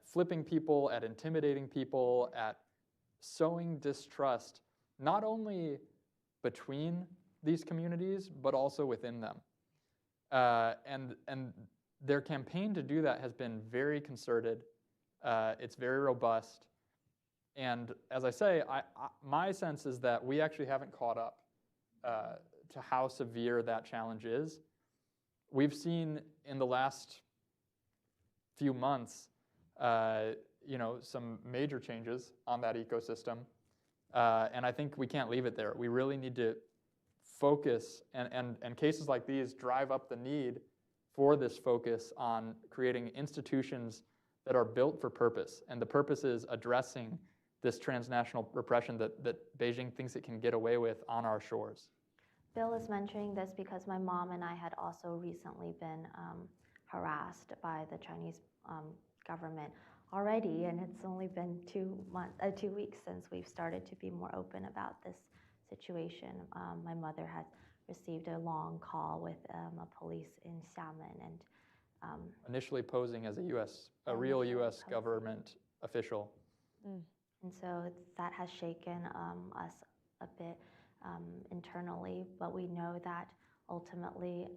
flipping people, at intimidating people, at sowing distrust, not only between these communities, but also within them. And their campaign to do that has been very concerted. It's very robust. And as I say, my sense is that we actually haven't caught up to how severe that challenge is. We've seen in the last few months, some major changes on that ecosystem. And I think we can't leave it there. We really need to focus, and cases like these drive up the need for this focus on creating institutions that are built for purpose. And the purpose is addressing this transnational repression that Beijing thinks it can get away with on our shores. Bill is mentioning this because my mom and I had also recently been harassed by the Chinese government already, and it's only been 2 weeks since we've started to be more open about this situation. My mother had received a long call with a police in Xiamen, and initially posing as a real U.S. government official. And so that has shaken us a bit internally, but we know that ultimately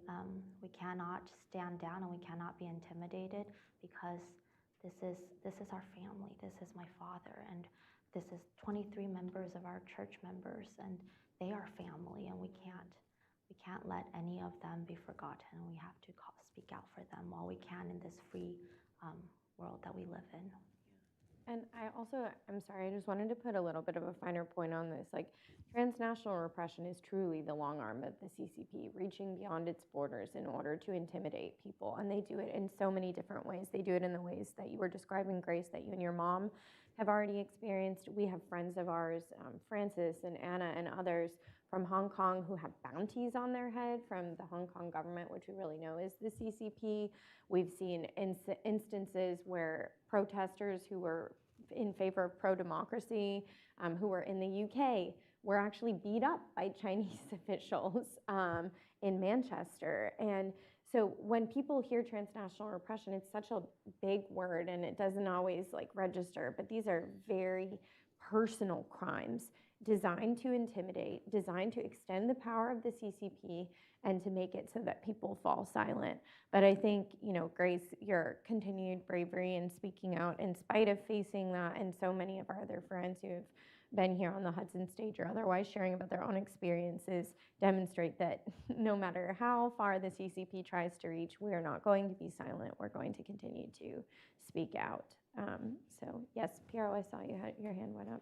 we cannot stand down and we cannot be intimidated, because this is our family. This is my father, and this is 23 members of our church members, and they are family, and we can't let any of them be forgotten. We have to speak out for them while we can in this free world that we live in. And I'm sorry, I just wanted to put a little bit of a finer point on this. Like, transnational repression is truly the long arm of the CCP, reaching beyond its borders in order to intimidate people. And they do it in so many different ways. They do it in the ways that you were describing, Grace, that you and your mom have already experienced. We have friends of ours, Francis and Anna and others from Hong Kong, who have bounties on their head from the Hong Kong government, which we really know is the CCP. We've seen instances where protesters who were in favor of pro-democracy, who were in the UK, were actually beat up by Chinese officials in Manchester. And so when people hear transnational repression, it's such a big word and it doesn't always register, but these are very personal crimes designed to intimidate, designed to extend the power of the CCP and to make it so that people fall silent. But I think, Grace, your continued bravery in speaking out in spite of facing that, and so many of our other friends who have been here on the Hudson stage or otherwise sharing about their own experiences demonstrate that no matter how far the CCP tries to reach, we are not going to be silent. We're going to continue to speak out. So yes, Piero, I saw your hand went up.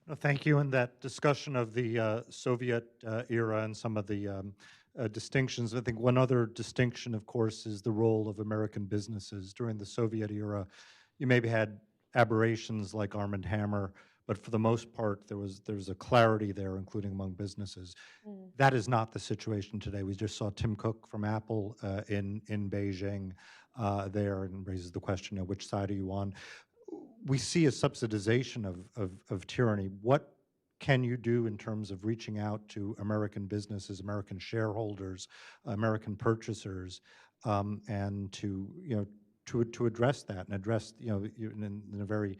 No, thank you. And that discussion of the Soviet era and some of the distinctions, I think one other distinction, of course, is the role of American businesses. During the Soviet era, you maybe had aberrations like Arm & Hammer, but for the most part, there's a clarity there, including among businesses. That is not the situation today. We just saw Tim Cook from Apple in Beijing there, and raises the question, which side are you on? We see a subsidization of tyranny. What can you do in terms of reaching out to American businesses, American shareholders, American purchasers, and to address that and address in a very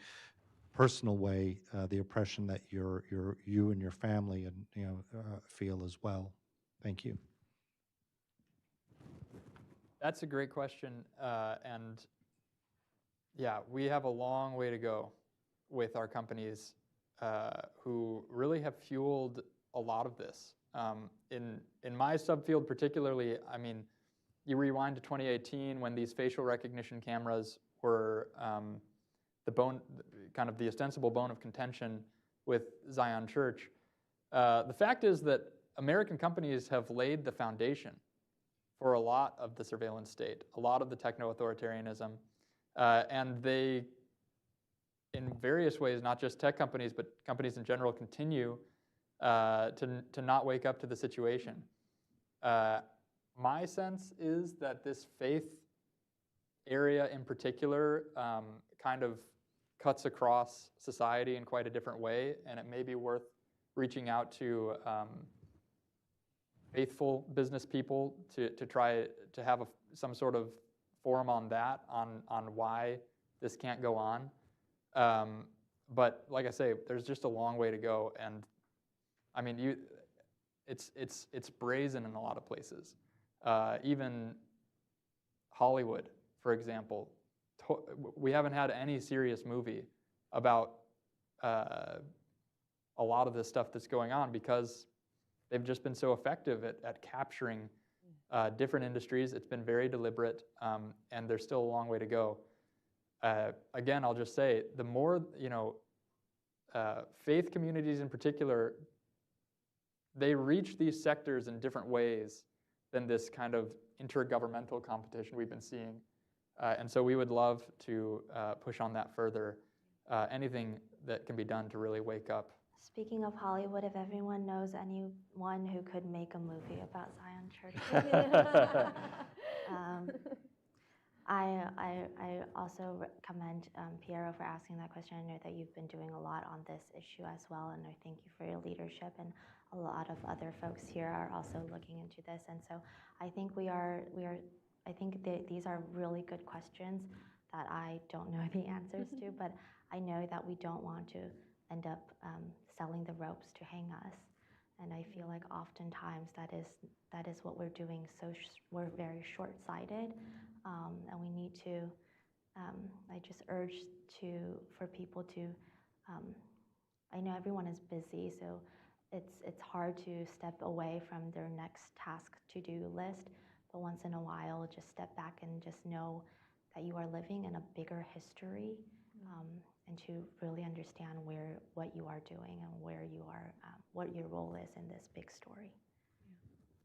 personal way the oppression that you and your family feel as well? Thank you. That's a great question, and yeah, we have a long way to go with our companies who really have fueled a lot of this. In my subfield particularly, I mean, you rewind to 2018 when these facial recognition cameras were the ostensible bone of contention with Zion Church. The fact is that American companies have laid the foundation for a lot of the surveillance state, a lot of the techno-authoritarianism, and they, in various ways, not just tech companies, but companies in general, continue to not wake up to the situation. My sense is that this faith area in particular kind of cuts across society in quite a different way, and it may be worth reaching out to faithful business people to try to have some sort of forum on that, on why this can't go on. But like I say, there's just a long way to go, and I mean, it's brazen in a lot of places. Even Hollywood, for example, we haven't had any serious movie about a lot of this stuff that's going on because they've just been so effective at capturing different industries. It's been very deliberate, and there's still a long way to go. Again, I'll just say, the more, faith communities in particular, they reach these sectors in different ways than this kind of intergovernmental competition we've been seeing. And so we would love to push on that further. Anything that can be done to really wake up. Speaking of Hollywood, if everyone knows anyone who could make a movie about Zion Church, I also commend Piero for asking that question. I know that you've been doing a lot on this issue as well, and I thank you for your leadership. And a lot of other folks here are also looking into this. And so I think I think these are really good questions that I don't know the answers to, but I know that we don't want to end up selling the ropes to hang us. And I feel like oftentimes that is what we're doing. So we're very short-sighted, and we need to. I just urge for people to. I know everyone is busy, so it's hard to step away from their next task to-do list. But once in a while, just step back and just know that you are living in a bigger history, and to really understand what you are doing and where you are, what your role is in this big story.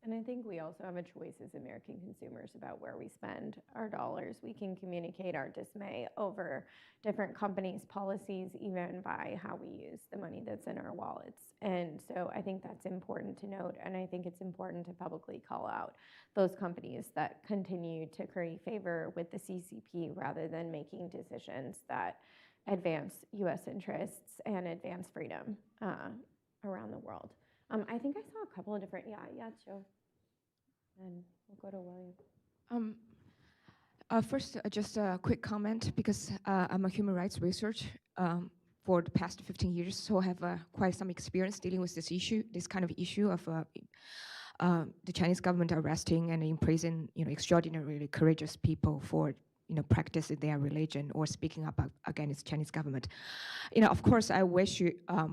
And I think we also have a choice as American consumers about where we spend our dollars. We can communicate our dismay over different companies' policies, even by how we use the money that's in our wallets. And so I think that's important to note, and I think it's important to publicly call out those companies that continue to curry favor with the CCP rather than making decisions that advance U.S. interests and advance freedom around the world. I think I saw a couple of different, Joe. And we'll go to William. First, just a quick comment, because I'm a human rights researcher for the past 15 years, so I have quite some experience dealing with this kind of issue of the Chinese government arresting and imprisoning, extraordinarily courageous people for practicing their religion or speaking up against Chinese government. Of course, I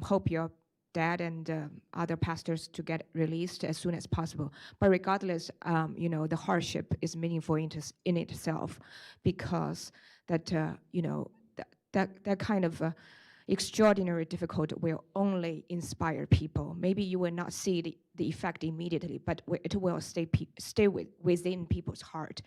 hope your dad and other pastors to get released as soon as possible. But regardless, the hardship is meaningful in itself, because that kind of extraordinary difficulty will only inspire people. Maybe you will not see the effect immediately, but it will stay within people's heart,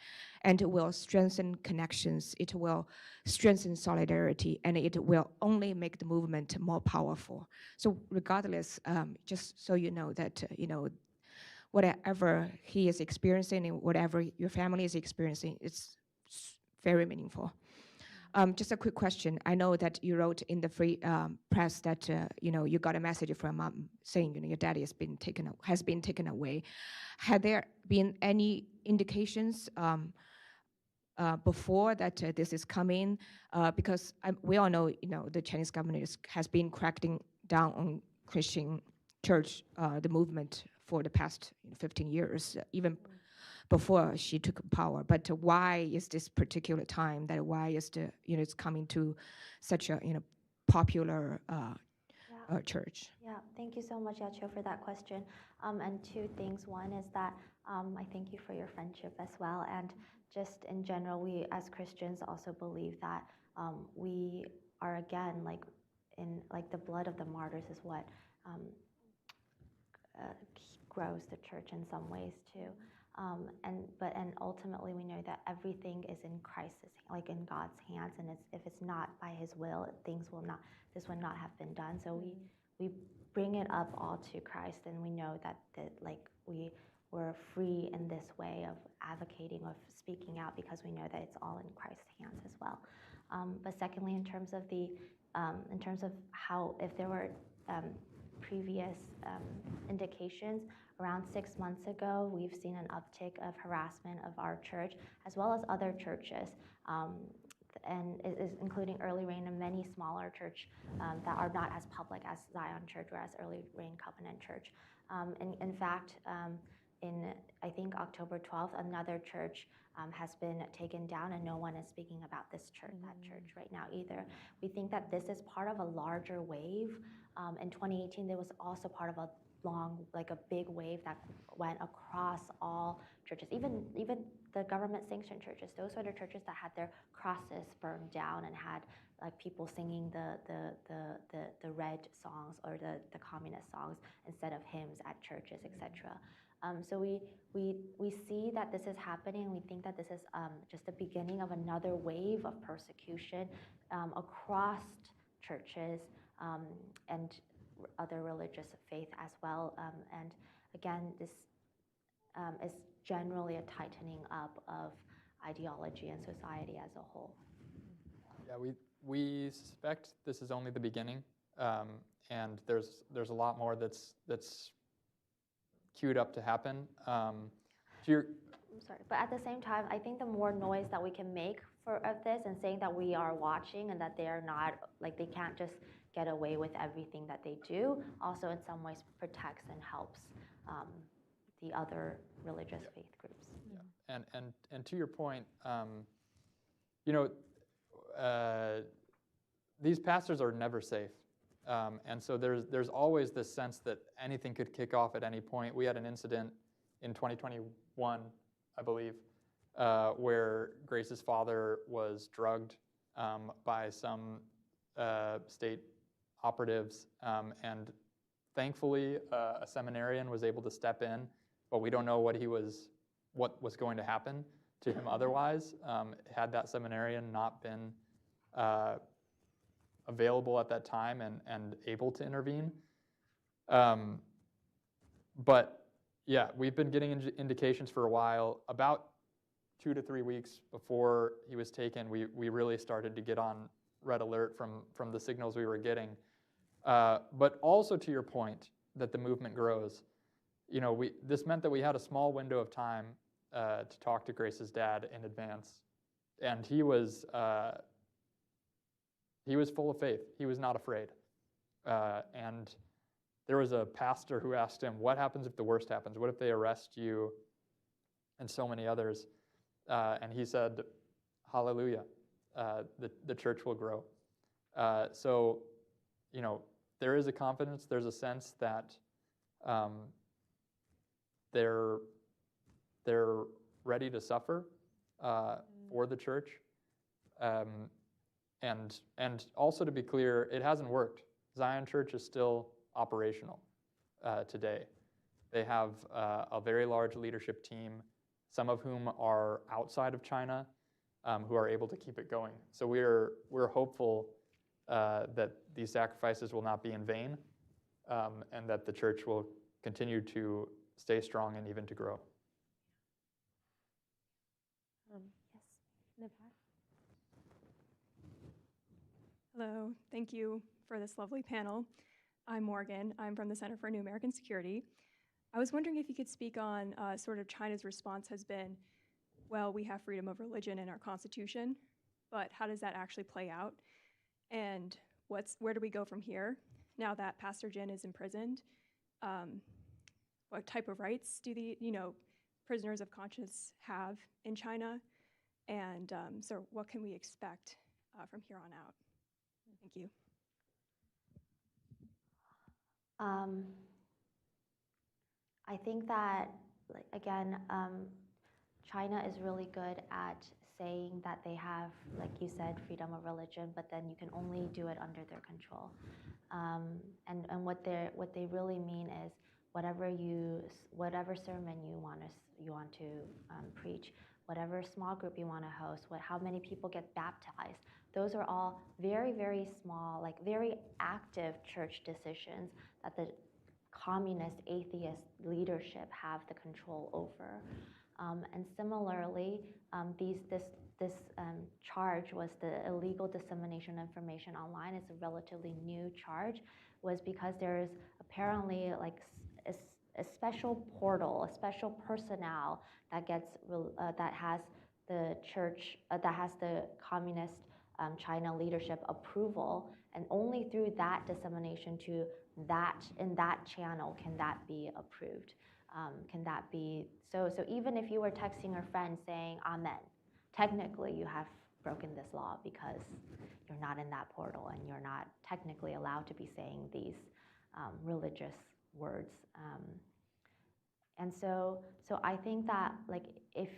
and it will strengthen connections, it will strengthen solidarity, and it will only make the movement more powerful. So regardless, just so you know that, whatever he is experiencing and whatever your family is experiencing, it's very meaningful. Just a quick question. I know that you wrote in the free press that you got a message from mom saying your daddy has been taken away. Had there been any indications before that this is coming? Because we all know the Chinese government has been cracking down on Christian church, the movement, for the past 15 years, even before she took power. But why is this particular time that why is it's coming to such a popular church? Yeah, thank you so much, Yacho, for that question. And two things. One is that I thank you for your friendship as well. And just in general, we as Christians also believe that we are, again, like the blood of the martyrs is what grows the church in some ways too. And ultimately we know that everything is in Christ's, like in God's hands, and if it's not by His will, this would not have been done. So we bring it up all to Christ, and we know that we're free in this way of advocating, of speaking out, because we know that it's all in Christ's hands as well. But secondly, in terms of how, if there were previous indications, around 6 months ago, we've seen an uptick of harassment of our church, as well as other churches, and is including Early Rain and many smaller church that are not as public as Zion Church or as Early Rain Covenant Church. In fact, in I think October 12th, another church has been taken down, and no one is speaking about this church, that church right now either. We think that this is part of a larger wave. In 2018, there was also part of a a big wave that went across all churches, even the government-sanctioned churches. Those were the churches that had their crosses burned down and had like people singing the red songs or the communist songs instead of hymns at churches, etc. So we see that this is happening. We think that this is just the beginning of another wave of persecution across churches and other religious faith as well. And again, this is generally a tightening up of ideology and society as a whole. Yeah, we suspect this is only the beginning, and there's a lot more that's queued up to happen. I'm sorry, but at the same time, I think the more noise that we can make of this and saying that we are watching and that they are not, like they can't just get away with everything that they do, also in some ways protects and helps the other religious faith groups. Yeah. And to your point, these pastors are never safe. And so there's always this sense that anything could kick off at any point. We had an incident in 2021, I believe, where Grace's father was drugged by some state operatives, and thankfully a seminarian was able to step in, but we don't know what was going to happen to him otherwise, had that seminarian not been available at that time and able to intervene. But yeah, we've been getting indications for a while. About 2 to 3 weeks before he was taken, we really started to get on red alert from the signals we were getting. But also to your point that the movement grows, this meant that we had a small window of time to talk to Grace's dad in advance, and he was full of faith. He was not afraid. And there was a pastor who asked him, what happens if the worst happens? What if they arrest you and so many others? And he said, hallelujah, the church will grow. So, there is a confidence, there's a sense that they're ready to suffer for the church. And also to be clear, it hasn't worked. Zion Church is still operational today. They have a very large leadership team, some of whom are outside of China, who are able to keep it going. So we're hopeful that these sacrifices will not be in vain, and that the church will continue to stay strong and even to grow. Yes, Nevada. Hello, thank you for this lovely panel. I'm Morgan. I'm from the Center for New American Security. I was wondering if you could speak on sort of China's response has been, well, we have freedom of religion in our constitution, but how does that actually play out? And where do we go from here now that Pastor Jin is imprisoned? What type of rights do the prisoners of conscience have in China? And so what can we expect from here on out? Thank you. I think that, again, China is really good at saying that they have, like you said, freedom of religion, but then you can only do it under their control. And what they really mean is whatever sermon you want to preach, whatever small group you want to host, how many people get baptized. Those are all very, very small, very active church decisions that the communist, atheist leadership have the control over. And similarly, this charge was the illegal dissemination of information online. It's a relatively new charge, was because there's apparently a special portal, a special personnel that has the church, that has the communist China leadership approval, and only through that dissemination to that, in that channel can that be approved. Can that be, so even if you were texting your friend saying amen, technically you have broken this law because you're not in that portal and you're not technically allowed to be saying these religious words. And so I think that, like, if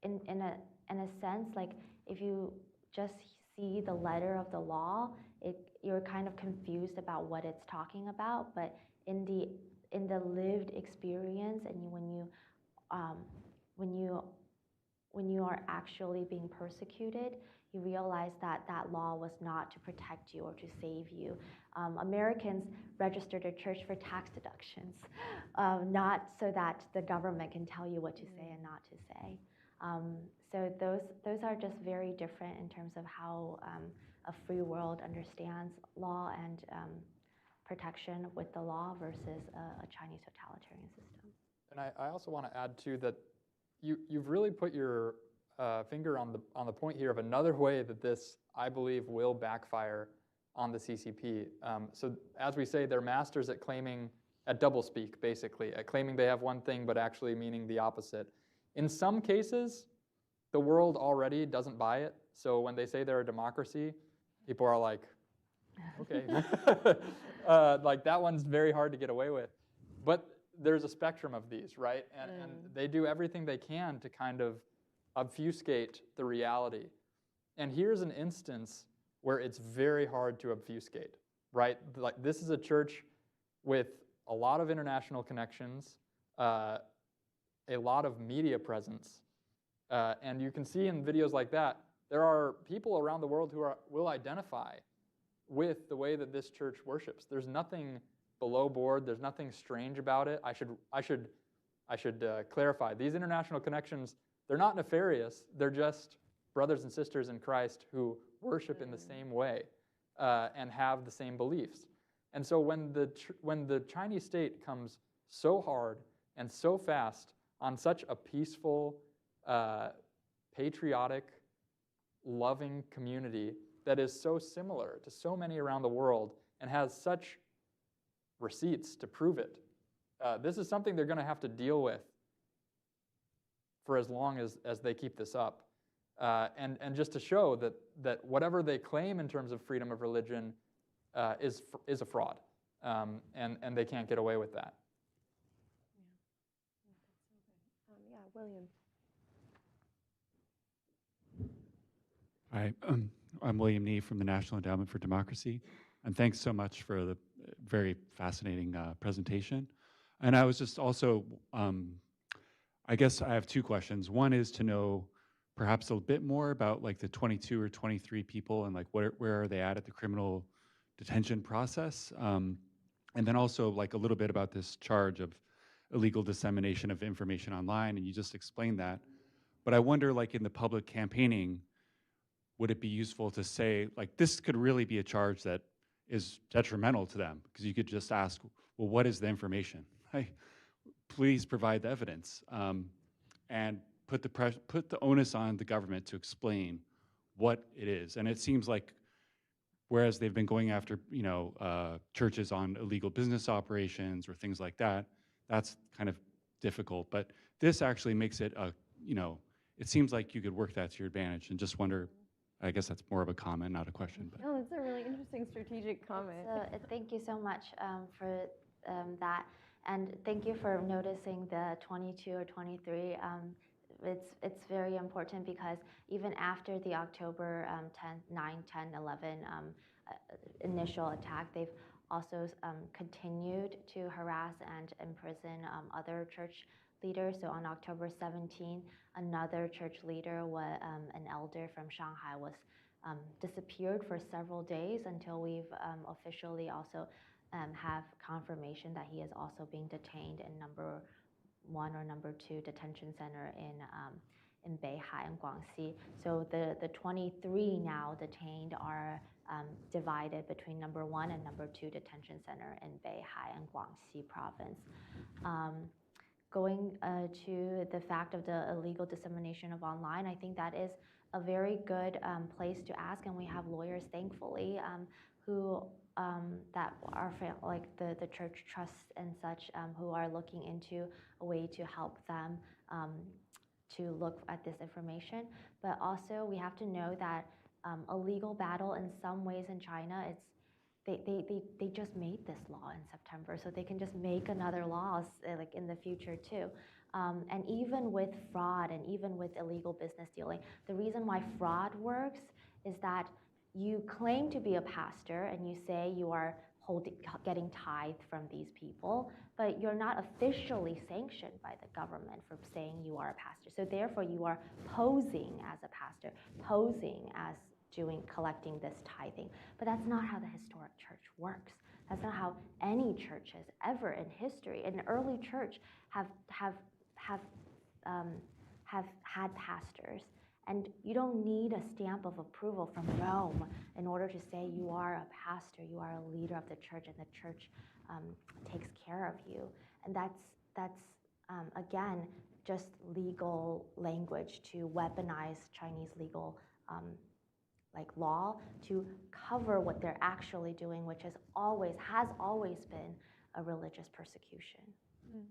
in a sense, like, if you just see the letter of the law, you're kind of confused about what it's talking about. But in the lived experience, and when you are actually being persecuted, you realize that that law was not to protect you or to save you. Americans registered a church for tax deductions, not so that the government can tell you what to say and not to say. So those are just very different in terms of how a free world understands law and protection with the law versus a Chinese totalitarian system. And I also want to add too that you've really put your finger on the point here of another way that this, I believe, will backfire on the CCP. So as we say, they're masters at claiming, at doublespeak, basically, at claiming they have one thing but actually meaning the opposite. In some cases, the world already doesn't buy it. So when they say they're a democracy, people are like, okay. Like, that one's very hard to get away with. But there's a spectrum of these, right? And they do everything they can to kind of obfuscate the reality. And here's an instance where it's very hard to obfuscate, right? Like, this is a church with a lot of international connections, a lot of media presence. And you can see in videos like that, there are people around the world who will identify with the way that this church worships. There's nothing below board. There's nothing strange about it. I should clarify. These international connections, they're not nefarious. They're just brothers and sisters in Christ who worship in the same way and have the same beliefs. And so when the Chinese state comes so hard and so fast on such a peaceful, patriotic, loving community that is so similar to so many around the world and has such receipts to prove it, this is something they're going to have to deal with for as long as they keep this up. And just to show that whatever they claim in terms of freedom of religion is a fraud, and they can't get away with that. Yeah, William. Hi, I'm William Nee from the National Endowment for Democracy, and thanks so much for the very fascinating presentation. And I was just also, I guess I have two questions. One is to know perhaps a bit more about, like, the 22 or 23 people and, like, where are they at the criminal detention process, and then also, like, a little bit about this charge of illegal dissemination of information online, and you just explained that. But I wonder, like, in the public campaigning, would it be useful to say, like, this could really be a charge that is detrimental to them? Because you could just ask, well, what is the information? Please provide the evidence, and put the onus on the government to explain what it is. And it seems like, whereas they've been going after, churches on illegal business operations or things like that, that's kind of difficult. But this actually makes it it seems like you could work that to your advantage. And just wonder, I guess that's more of a comment, not a question. But. No, that's a really interesting strategic comment. Thank you so much for that. And thank you for noticing the 22 or 23. It's very important because even after the October 9, 10, 11 initial attack, they've also continued to harass and imprison other church leaders. So on October 17, another church leader, an elder from Shanghai, was disappeared for several days until we've officially also have confirmation that he is also being detained in number 1 or number 2 detention center in Beihai and Guangxi. So the 23 now detained are divided between number 1 and number 2 detention center in Beihai and Guangxi province. going to the fact of the illegal dissemination of online, I think that is a very good place to ask, and we have lawyers, thankfully, who that are like the church trusts and such, who are looking into a way to help them to look at this information. But also, we have to know that a legal battle in some ways in China, they just made this law in September, so they can just make another law like in the future too. And even with fraud and even with illegal business dealing, the reason why fraud works is that you claim to be a pastor and you say you are getting tithe from these people, but you're not officially sanctioned by the government for saying you are a pastor. So therefore, you are posing as a pastor, posing as collecting this tithing. But that's not how the historic church works. That's not how any church has ever in history. An early church have had pastors, and you don't need a stamp of approval from Rome in order to say you are a pastor, you are a leader of the church, and the church takes care of you. And that's again just legal language to weaponize Chinese legal like law to cover what they're actually doing, which has always been a religious persecution. Mm.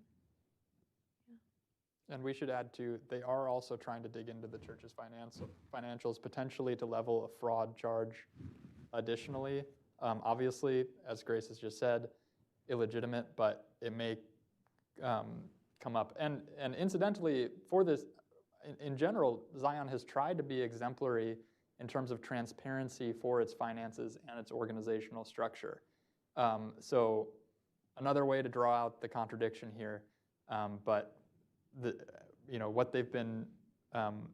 And we should add too, they are also trying to dig into the church's financials, potentially to level a fraud charge additionally. Obviously, as Grace has just said, illegitimate, but it may come up. And incidentally, for this, in general, Zion has tried to be exemplary in terms of transparency for its finances and its organizational structure. So another way to draw out the contradiction here, but what they've been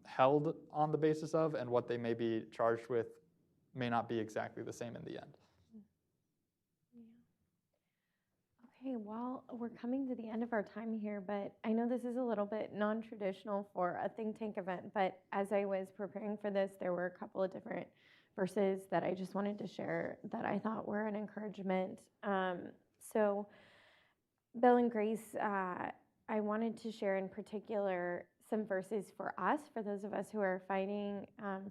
held on the basis of and what they may be charged with may not be exactly the same in the end. Okay, well, we're coming to the end of our time here, but I know this is a little bit non-traditional for a think tank event, but as I was preparing for this, there were a couple of different verses that I just wanted to share that I thought were an encouragement. So Bill and Grace, I wanted to share in particular some verses for us, for those of us who are fighting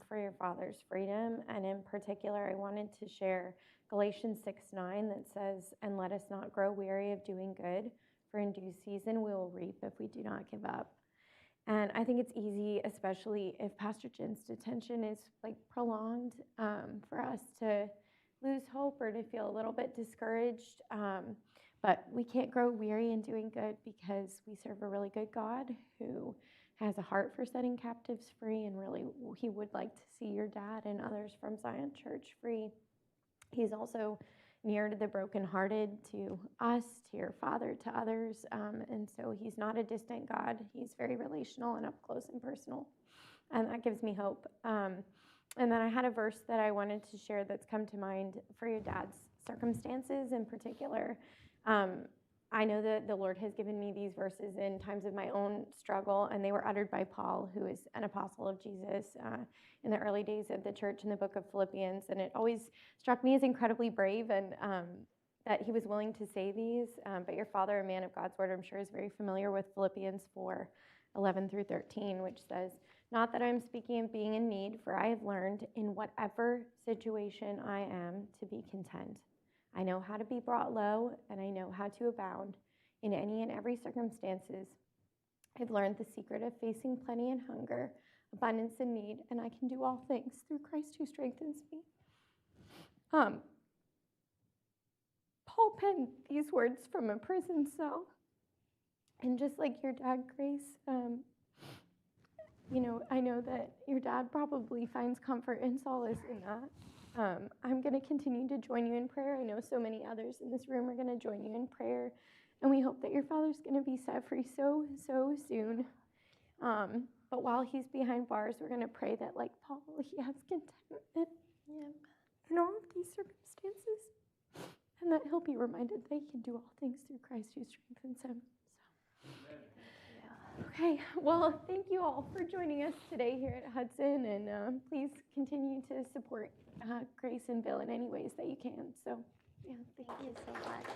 for your father's freedom. And in particular, I wanted to share Galatians 6:9 that says, "And let us not grow weary of doing good, for in due season we will reap if we do not give up." And I think it's easy, especially if Pastor Jin's detention is like prolonged, for us to lose hope or to feel a little bit discouraged. But we can't grow weary in doing good because we serve a really good God who has a heart for setting captives free, and really he would like to see your dad and others from Zion Church free. He's also near to the brokenhearted, to us, to your father, to others. And so he's not a distant God. He's very relational and up close and personal. And that gives me hope. And then I had a verse that I wanted to share that's come to mind for your dad's circumstances in particular. I know that the Lord has given me these verses in times of my own struggle, and they were uttered by Paul, who is an apostle of Jesus in the early days of the church in the book of Philippians. And it always struck me as incredibly brave and that he was willing to say these. But your father, a man of God's word, I'm sure is very familiar with Philippians 4:11 through 13, which says, "Not that I'm speaking of being in need, for I have learned in whatever situation I am to be content. I know how to be brought low, and I know how to abound in any and every circumstances. I've learned the secret of facing plenty and hunger, abundance and need, and I can do all things through Christ who strengthens me." Paul penned these words from a prison cell. And just like your dad, Grace, I know that your dad probably finds comfort and solace in that. I'm going to continue to join you in prayer. I know so many others in this room are going to join you in prayer. And we hope that your father's going to be set free so soon. But while he's behind bars, we're going to pray that, like Paul, he has contentment in all of these circumstances. And that he'll be reminded that he can do all things through Christ who strengthens him. Okay, well, thank you all for joining us today here at Hudson, and please continue to support Grace and Bill in any ways that you can. So, yeah, thank you so much.